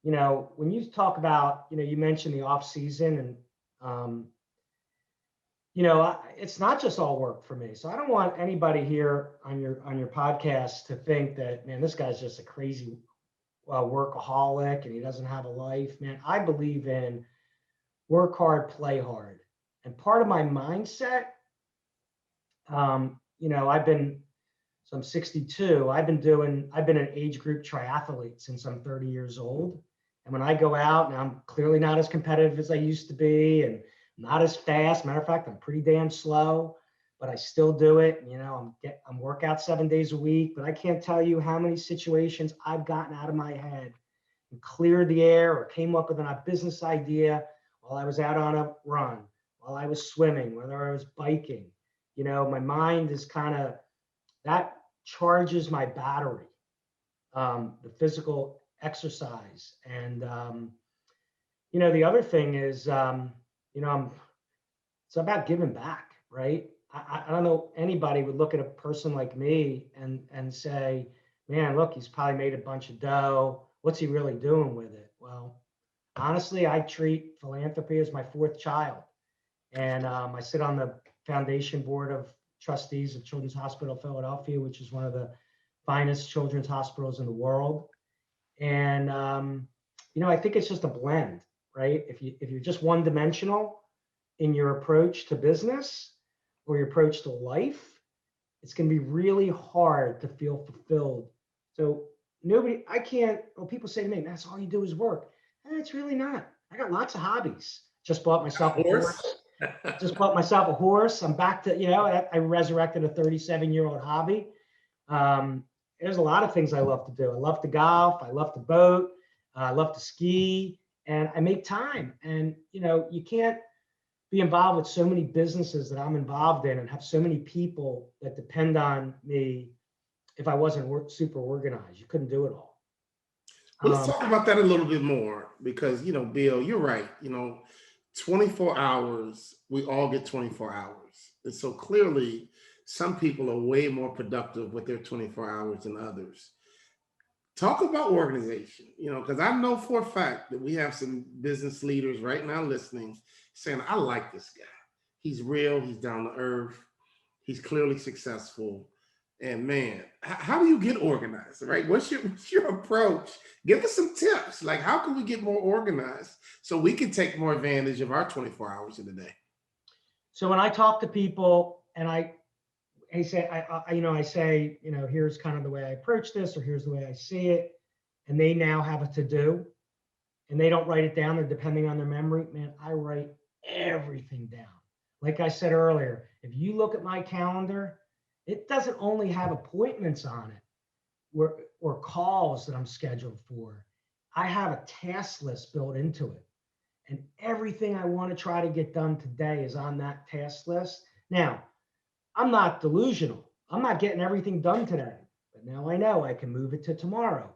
When you talk about, you mentioned the off season, and, it's not just all work for me. So I don't want anybody here on your podcast to think that, man, this guy's just a crazy workaholic and he doesn't have a life. Man, I believe in work hard, play hard. And part of my mindset, I'm 62. I've been an age group triathlete since I'm 30 years old. And when I go out, and I'm clearly not as competitive as I used to be, and not as fast. Matter of fact, I'm pretty damn slow, but I still do it. I'm work out 7 days a week, but I can't tell you how many situations I've gotten out of my head and cleared the air or came up with a business idea while I was out on a run, while I was swimming, whether I was biking. My mind is that charges my battery, the physical exercise. And, the other thing is, it's about giving back, right? I don't know anybody would look at a person like me and say, man, look, he's probably made a bunch of dough. What's he really doing with it? Well, honestly, I treat Philanthropy as my 4th child. And I sit on the foundation board of trustees of Children's Hospital of Philadelphia, which is one of the finest children's hospitals in the world. And, I think it's just a blend, right? If you're just one dimensional in your approach to business or your approach to life, it's going to be really hard to feel fulfilled. So people say to me, that's all you do is work. And it's really not. I got lots of hobbies. Just bought myself a horse. I'm back to, I resurrected a 37-year-old hobby. There's a lot of things I love to do. I love to golf. I love to boat. I love to ski. and I make time. And, you can't be involved with so many businesses that I'm involved in and have so many people that depend on me if I wasn't super organized. You couldn't do it all. Well, let's talk about that a little bit more because, Bill, you're right. 24 hours, we all get 24 hours. And so clearly, some people are way more productive with their 24 hours than others. Talk about organization, because I know for a fact that we have some business leaders right now listening saying, I like this guy. He's real, he's down to earth, he's clearly successful. And man, how do you get organized, right? What's your approach? Give us some tips. Like, how can we get more organized so we can take more advantage of our 24 hours in the day? So when I talk to people and I say, here's kind of the way I approach this, or here's the way I see it, and they now have a to-do, and they don't write it down, they're depending on their memory, man, I write everything down. Like I said earlier, if you look at my calendar, it doesn't only have appointments on it or calls that I'm scheduled for. I have a task list built into it. And everything I want to try to get done today is on that task list. Now, I'm not delusional. I'm not getting everything done today, but now I know I can move it to tomorrow.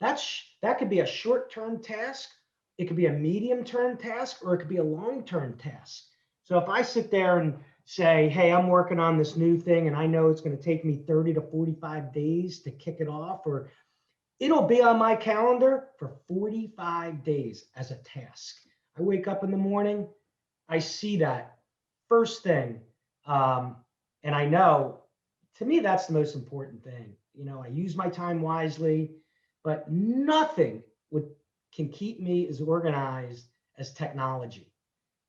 That could be a short-term task. It could be a medium-term task, or it could be a long-term task. So if I sit there and say, hey, I'm working on this new thing and I know it's going to take me 30 to 45 days to kick it off, or it'll be on my calendar for 45 days as a task. I wake up in the morning, I see that first thing. And I know, to me, that's the most important thing. I use my time wisely, but nothing can keep me as organized as technology.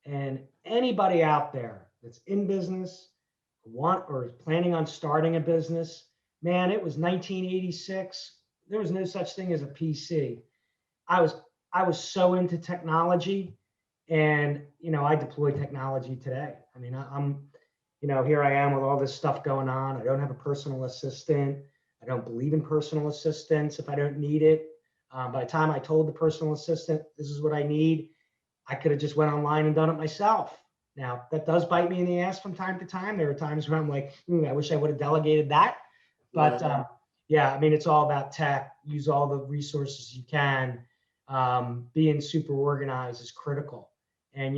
And anybody out there that's in business, or is planning on starting a business, man, it was 1986. There was no such thing as a PC. I was so into technology, and I deploy technology today. I mean, I'm here I am with all this stuff going on. I don't have a personal assistant. I don't believe in personal assistants if I don't need it. By the time I told the personal assistant, this is what I need, I could have just went online and done it myself. Now, that does bite me in the ass from time to time. There are times where I'm like, I wish I would have delegated that. But yeah, I mean, it's all about tech. Use all the resources you can. Being super organized is critical. And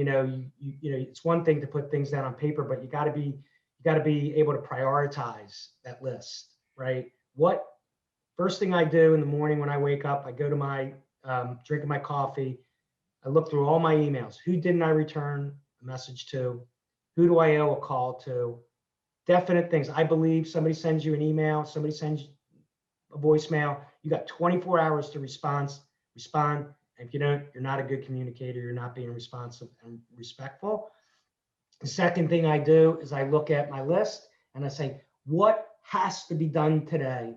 it's one thing to put things down on paper, but you got to be able to prioritize that list, right? What first thing I do in the morning when I wake up, I go to my drinking my coffee. I look through all my emails. Who didn't I return a message to? Who do I owe a call to? Definite things. I believe somebody sends you an email, somebody sends you a voicemail. You got 24 hours to respond. And if you don't, you're not a good communicator. You're not being responsive and respectful. The second thing I do is I look at my list and I say, what has to be done today?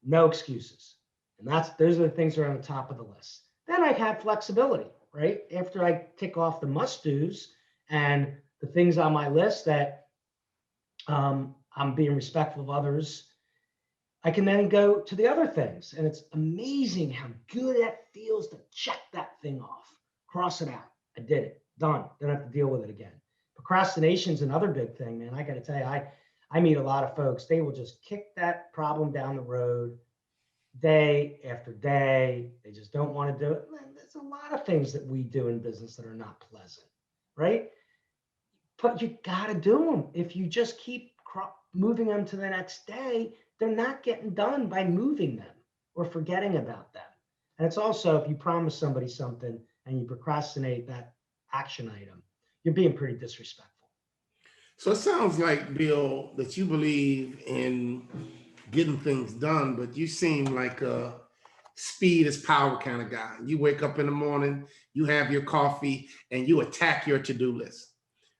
No excuses. And those are the things that are on the top of the list. Then I have flexibility, right? After I tick off the must-dos and the things on my list that I'm being respectful of others, I can then go to the other things. And it's amazing how good that feels to check that thing off, cross it out. I did it, done. Don't have to deal with it again. Procrastination is another big thing, man. I got to tell you, I meet a lot of folks. They will just kick that problem down the road day after day. They just don't want to do it. There's a lot of things that we do in business that are not pleasant, right? But you got to do them. If you just keep moving them to the next day, they're not getting done by moving them or forgetting about them. And it's also, if you promise somebody something and you procrastinate that action item, you're being pretty disrespectful. So it sounds like, Bill, that you believe in getting things done, but you seem like a speed is power kind of guy. You wake up in the morning, you have your coffee, and you attack your to-do list,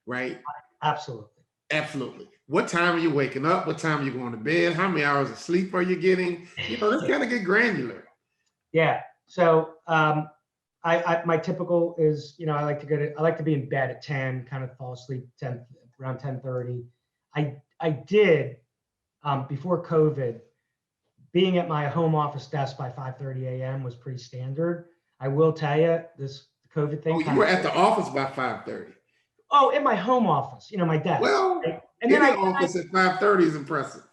right? Absolutely. Absolutely. What time are you waking up? What time are you going to bed? How many hours of sleep are you getting? Let's kind of get granular. Yeah. So my typical is, I like to be in bed at 10, kind of fall asleep around 10:30. I did before COVID, being at my home office desk by 5:30 a.m. was pretty standard. I will tell you, this COVID Oh, thing you kind were of, at the office by 5:30. oh, in my home office, my desk. Well, Right? And in then the I office at 5:30 is impressive.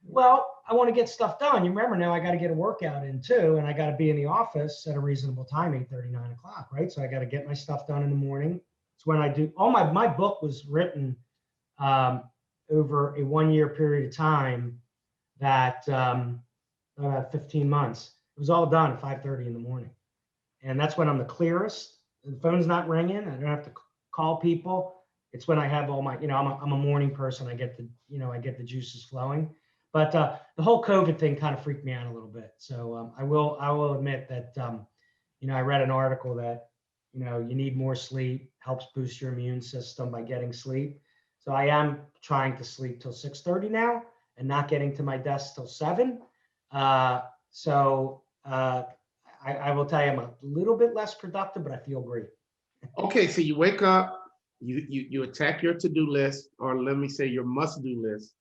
well, I want to get stuff done. You remember now I got to get a workout in too, and I got to be in the office at a reasonable time, 8:30, 9 o'clock, right? So I got to get my stuff done in the morning. It's when I do all my book was written um, over a 1 year period of time that 15 months. It was all done at 5:30 in the morning. And that's when I'm the clearest. The phone's not ringing. I don't have to call people. It's when I have all my, I'm a morning person. I get I get the juices flowing. But the whole COVID thing kind of freaked me out a little bit. So I will admit that, I read an article that, you need more sleep, helps boost your immune system by getting sleep. So I am trying to sleep till 6:30 now and not getting to my desk till 7. So I will tell you, I'm a little bit less productive, but I feel great. Okay, so you wake up, you attack your to-do list, or let me say your must-do list.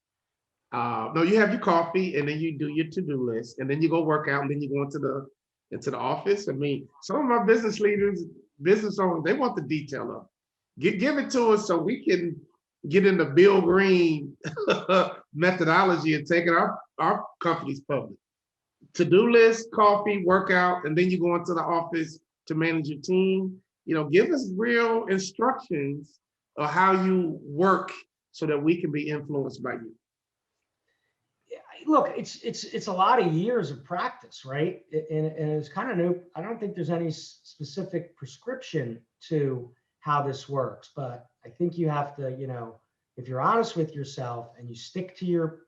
No, you have your coffee, and then you do your to-do list, and then you go work out, and then you go into the office. I mean, some of my business leaders, business owners, they want the detail of it. Give it to us so we can get into Bill Green methodology and taking our companies public. To-do list, coffee, workout, and then you go into the office to manage your team. Give us real instructions of how you work so that we can be influenced by you. Look, it's a lot of years of practice, right? And it's kind of new. I don't think there's any specific prescription to how this works, but I think you have to, if you're honest with yourself and you stick to your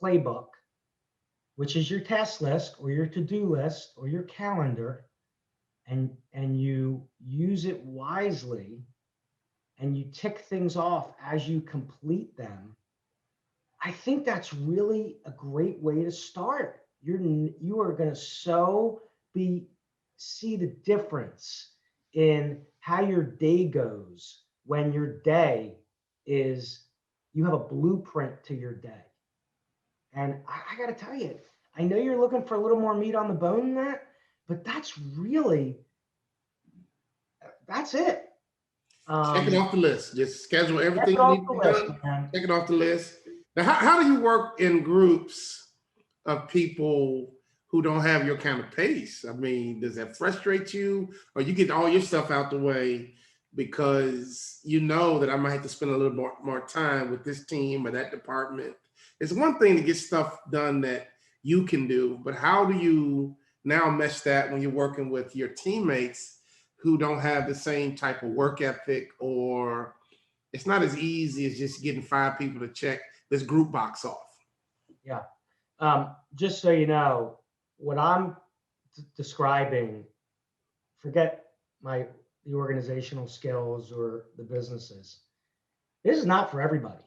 playbook, which is your task list or your to-do list or your calendar, and you use it wisely and you tick things off as you complete them, I think that's really a great way to start. You are going to see the difference in how your day goes when your day is, you have a blueprint to your day. And I got to tell you, I know you're looking for a little more meat on the bone than that, but that's it. Take it off the list. Just schedule everything Check it you off need the to be list, done. man. Take it off the list. Now, how do you work in groups of people who don't have your kind of pace? I mean, does that frustrate you, or you get all your stuff out the way because you know that I might have to spend a little more time with this team or that department? It's one thing to get stuff done that you can do, but how do you now mesh that when you're working with your teammates who don't have the same type of work ethic, or it's not as easy as just getting 5 people to check this group box off? Yeah. Just so you know, what I'm describing, forget the organizational skills or the businesses. This is not for everybody,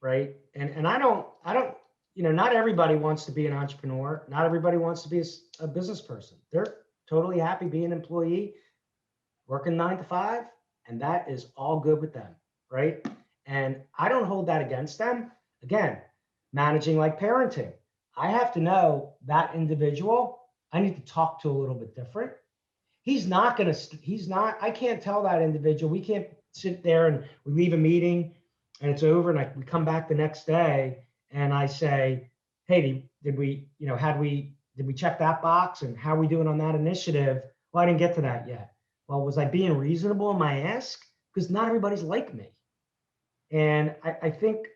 right? And I don't, not everybody wants to be an entrepreneur. Not everybody wants to be a business person. They're totally happy being an employee, working 9 to 5, and that is all good with them, right? And I don't hold that against them. Again, managing like parenting. I have to know that individual I need to talk to a little bit different. I can't tell that individual, we can't sit there and we leave a meeting and it's over and we come back the next day and I say, hey, did we check that box and how are we doing on that initiative? Well, I didn't get to that yet. Well, was I being reasonable in my ask? Because not everybody's like me. And I think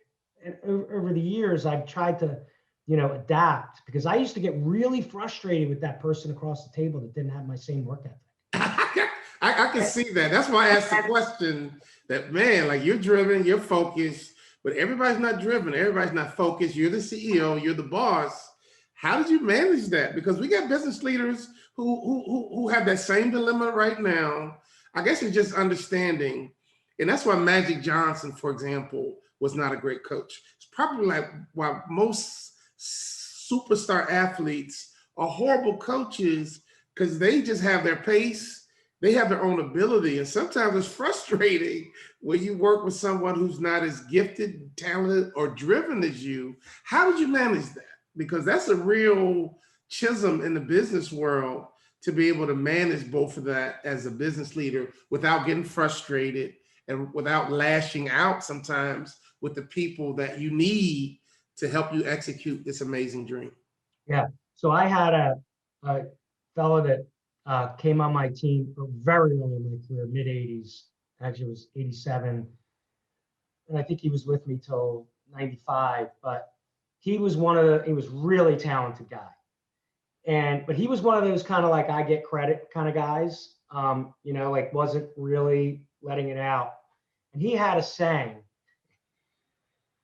over the years, I've tried to, adapt, because I used to get really frustrated with that person across the table that didn't have my same work ethic. I can see that. That's why I asked the question that, man, like, you're driven, you're focused, but everybody's not driven. Everybody's not focused. You're the CEO, you're the boss. How did you manage that? Because we got business leaders who have that same dilemma right now. I guess it's just understanding. And that's why Magic Johnson, for example, was not a great coach. It's probably like why most superstar athletes are horrible coaches, because they just have their pace. They have their own ability. And sometimes it's frustrating when you work with someone who's not as gifted, talented, or driven as you. How did you manage that? Because that's a real chism in the business world. to be able to manage both of that as a business leader without getting frustrated and without lashing out sometimes with the people that you need to help you execute this amazing dream? Yeah. So I had a fellow that came on my team very early in my career, mid 80s. Actually, it was 87. And I think he was with me till 95. But he was he was really talented guy. But he was one of those kind of like I get credit kind of guys, like wasn't really letting it out. And he had a saying,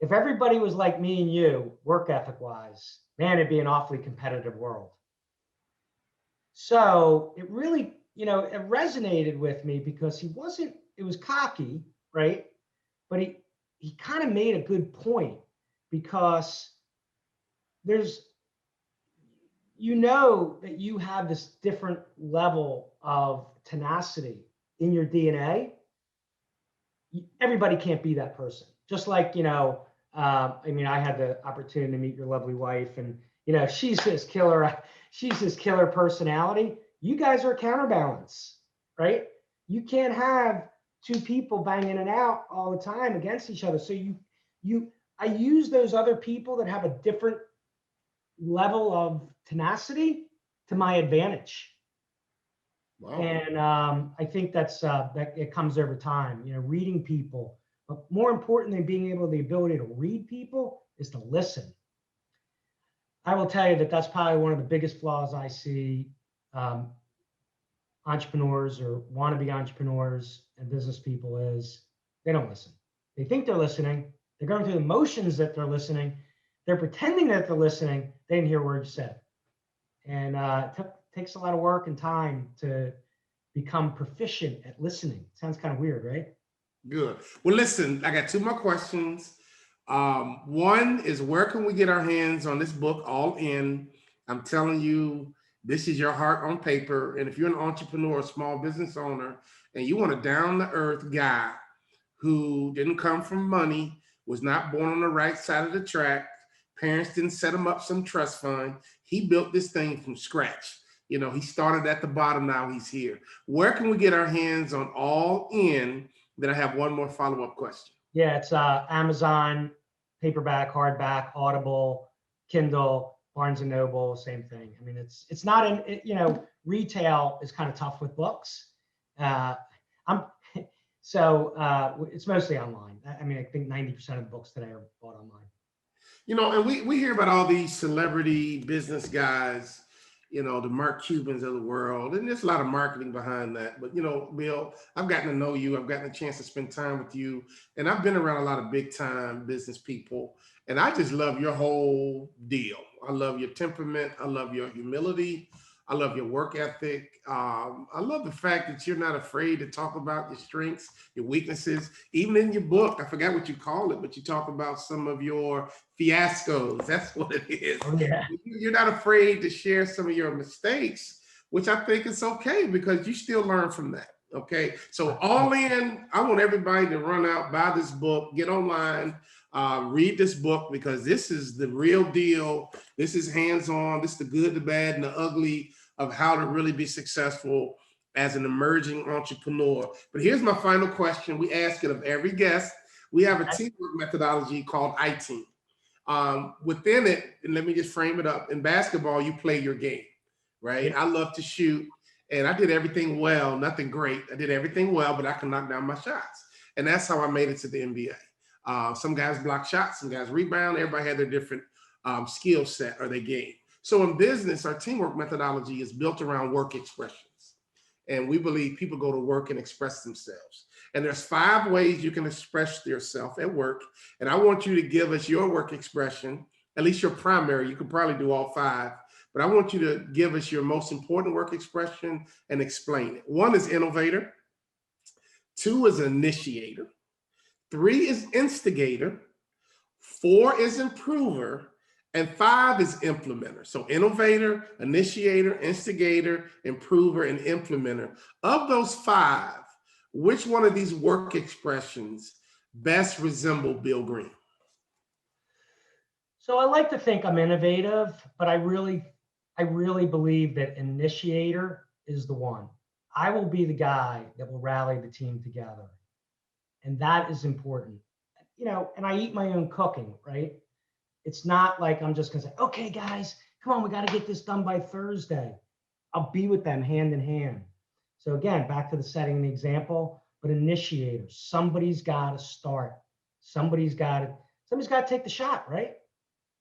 if everybody was like me and you, work ethic wise, man, it'd be an awfully competitive world. So it really, it resonated with me because it was cocky, right? But he kind of made a good point because there's, that you have this different level of tenacity in your DNA. Everybody can't be that person. Just like, I had the opportunity to meet your lovely wife, and, she's this killer personality. You guys are a counterbalance, right? You can't have two people banging it out all the time against each other. So I use those other people that have a different level of tenacity to my advantage. Wow. And I think that it comes over time, reading people. But more important than being able the ability to read people is to listen. I will tell you that that's probably one of the biggest flaws I see entrepreneurs or wannabe entrepreneurs and business people is they don't listen. They think they're listening. They're going through the motions that they're listening. They're pretending that they're listening. They didn't hear a word you said. And it takes a lot of work and time to become proficient at listening. Sounds kind of weird, right? Good. Well, listen, I got two more questions. One is, where can we get our hands on this book, All In? I'm telling you, this is your heart on paper. And if you're an entrepreneur, a small business owner, and you want a down-to-earth guy who didn't come from money, was not born on the right side of the track, parents didn't set him up some trust fund, he built this thing from scratch. He started at the bottom, now he's here. Where can we get our hands on All In? Then I have one more follow-up question. Yeah, it's Amazon, paperback, hardback, Audible, Kindle, Barnes and Noble, same thing. I mean, it's not retail is kind of tough with books. It's mostly online. I mean, I think 90% of the books today are bought online. And we hear about all these celebrity business guys, the Mark Cubans of the world, and there's a lot of marketing behind that. But, Bill, I've gotten to know you. I've gotten a chance to spend time with you, and I've been around a lot of big time business people, and I just love your whole deal. I love your temperament. I love your humility. I love your work ethic. I love the fact that you're not afraid to talk about your strengths, your weaknesses. Even in your book, I forgot what you call it, but you talk about some of your fiascos. That's what it is. Oh, yeah. You're not afraid to share some of your mistakes, which I think is okay because you still learn from that. Okay. So All In, I want everybody to run out, buy this book, get online, read this book, because this is the real deal. This is hands-on. This is the good, the bad, and the ugly of how to really be successful as an emerging entrepreneur. But here's my final question. We ask it of every guest. We have a teamwork methodology called I-Team. Within it, and let me just frame it up. In basketball, you play your game, right? I love to shoot, and I did everything well, nothing great. I did everything well, but I can knock down my shots. And that's how I made it to the NBA. Some guys block shots, some guys rebound. Everybody had their different skill set or their game. So in business, our teamwork methodology is built around work expressions. And we believe people go to work and express themselves. And there's 5 ways you can express yourself at work. And I want you to give us your work expression, at least your primary. You could probably do all 5, but I want you to give us your most important work expression and explain it. 1 is innovator. 2 is initiator. 3 is instigator. 4 is improver. And 5 is implementer. So innovator, initiator, instigator, improver, and implementer. Of those 5, which one of these work expressions best resemble Bill Green? So I like to think I'm innovative, but I really believe that initiator is the one. I will be the guy that will rally the team together. And that is important. And I eat my own cooking, right? It's not like I'm just going to say, okay, guys, come on, we got to get this done by Thursday. I'll be with them hand in hand. So again, back to the setting the example, but initiators, somebody's got to start. Somebody's got to take the shot, right?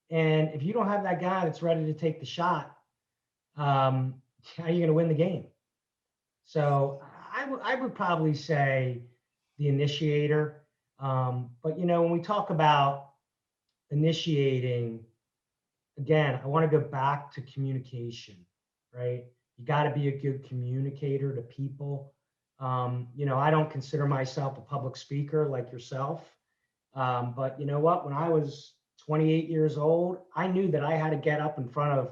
And if you don't have that guy that's ready to take the shot, how are you going to win the game? So I would probably say the initiator. But when we talk about initiating, again, I want to go back to communication, right? You got to be a good communicator to people. I don't consider myself a public speaker like yourself. But you know what? When I was 28 years old, I knew that I had to get up in front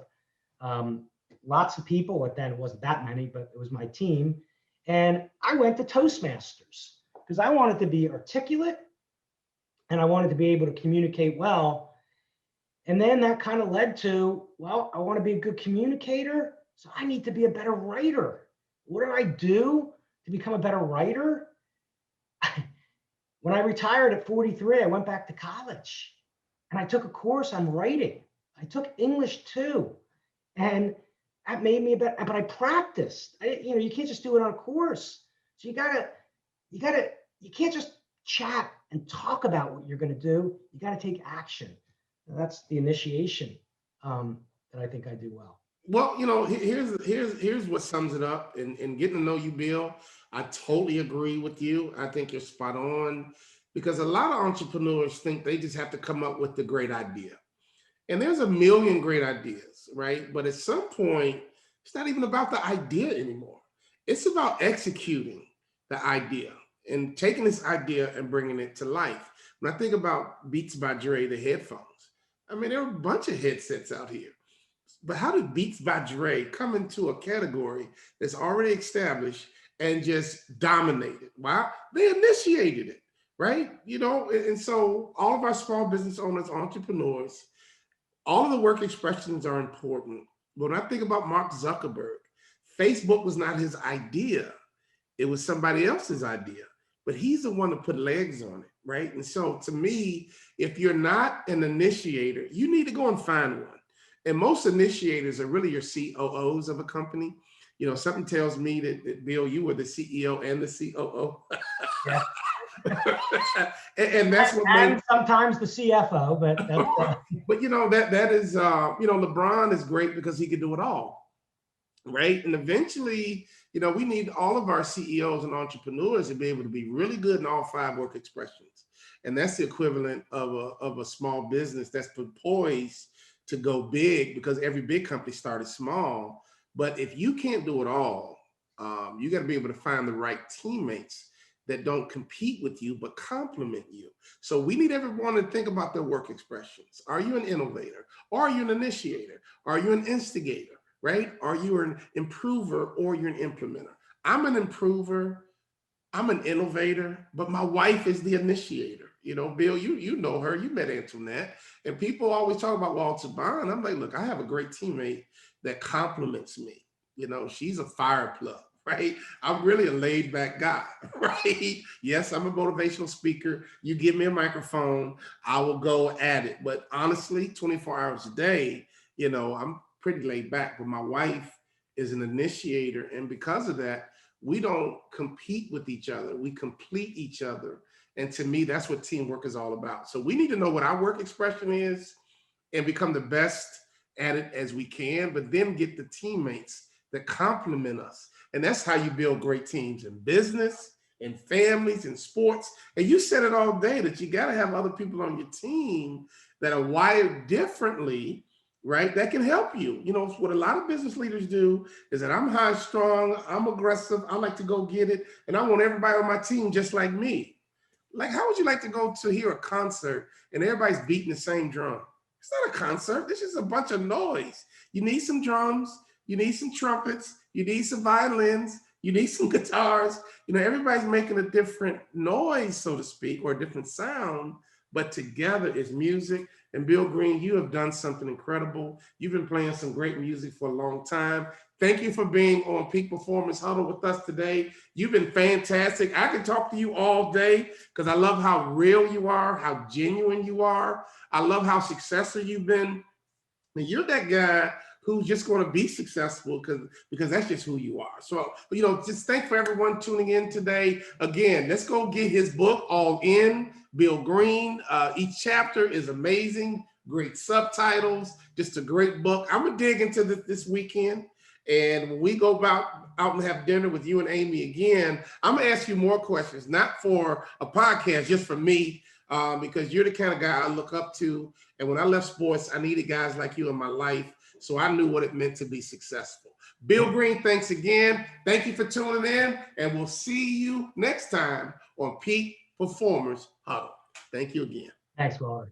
of lots of people. But then it wasn't that many, but it was my team. And I went to Toastmasters because I wanted to be articulate and I wanted to be able to communicate well. And then that kind of led to, well, I want to be a good communicator, so I need to be a better writer. What do I do to become a better writer? When I retired at 43, I went back to college and I took a course on writing. I took English too. And that made me a better, but I practiced. You can't just do it on a course. So you can't just chat and talk about what you're going to do. You got to take action. And that's the initiation that I think I do well. Well, here's what sums it up. And getting to know you, Bill, I totally agree with you. I think you're spot on because a lot of entrepreneurs think they just have to come up with the great idea. And there's a million great ideas, right? But at some point, it's not even about the idea anymore. It's about executing the idea and taking this idea and bringing it to life. When I think about Beats by Dre, the headphones, I mean, there are a bunch of headsets out here. But how did Beats by Dre come into a category that's already established and just dominated? Why? They initiated it, right? And so all of our small business owners, entrepreneurs, all of the work expressions are important. But when I think about Mark Zuckerberg, Facebook was not his idea. It was somebody else's idea. But he's the one that put legs on it, right? And so to me, if you're not an initiator, you need to go and find one. And most initiators are really your COOs of a company. Something tells me that Bill, you were the CEO and the COO. Yeah. and that's what and sometimes the CFO, but that is LeBron is great because he can do it all, right? And eventually, we need all of our CEOs and entrepreneurs to be able to be really good in all 5 work expressions, and that's the equivalent of a small business that's poised to go big because every big company started small. But if you can't do it all, you got to be able to find the right teammates that don't compete with you, but complement you. So we need everyone to think about their work expressions. Are you an innovator? Are you an initiator? Are you an instigator, right? Are you an improver or you're an implementer? I'm an improver. I'm an innovator, but my wife is the initiator. Bill, you know her, you met Antoinette, and people always talk about Walter Bond. I'm like, look, I have a great teammate that compliments me. She's a fire plug, right? I'm really a laid back guy, right? Yes, I'm a motivational speaker. You give me a microphone, I will go at it. But honestly, 24 hours a day, I'm pretty laid back, but my wife is an initiator. And because of that, we don't compete with each other. We complete each other. And to me, that's what teamwork is all about. So we need to know what our work expression is and become the best at it as we can, but then get the teammates that complement us. And that's how you build great teams in business, in families, in sports. And you said it all day that you got to have other people on your team that are wired differently, right? That can help you. What a lot of business leaders do is that I'm high strung, I'm aggressive, I like to go get it, and I want everybody on my team just like me. Like, how would you like to go to hear a concert and everybody's beating the same drum? It's not a concert. This is a bunch of noise. You need some drums. You need some trumpets. You need some violins. You need some guitars. Everybody's making a different noise, so to speak, or a different sound, but together is music. And Bill Green, you have done something incredible. You've been playing some great music for a long time. Thank you for being on Peak Performance Huddle with us today. You've been fantastic. I can talk to you all day because I love how real you are, how genuine you are. I love how successful you've been. And you're that guy who's just going to be successful because that's just who you are. So, just thank for everyone tuning in today. Again, let's go get his book, All In, Bill Green. Each chapter is amazing, great subtitles, just a great book. I'm going to dig into this weekend. And when we go out and have dinner with you and Amy again, I'm going to ask you more questions, not for a podcast, just for me, because you're the kind of guy I look up to. And when I left sports, I needed guys like you in my life. So I knew what it meant to be successful. Bill Green, thanks again. Thank you for tuning in. And we'll see you next time on Peak Performers Huddle. Thank you again. Thanks, Walter.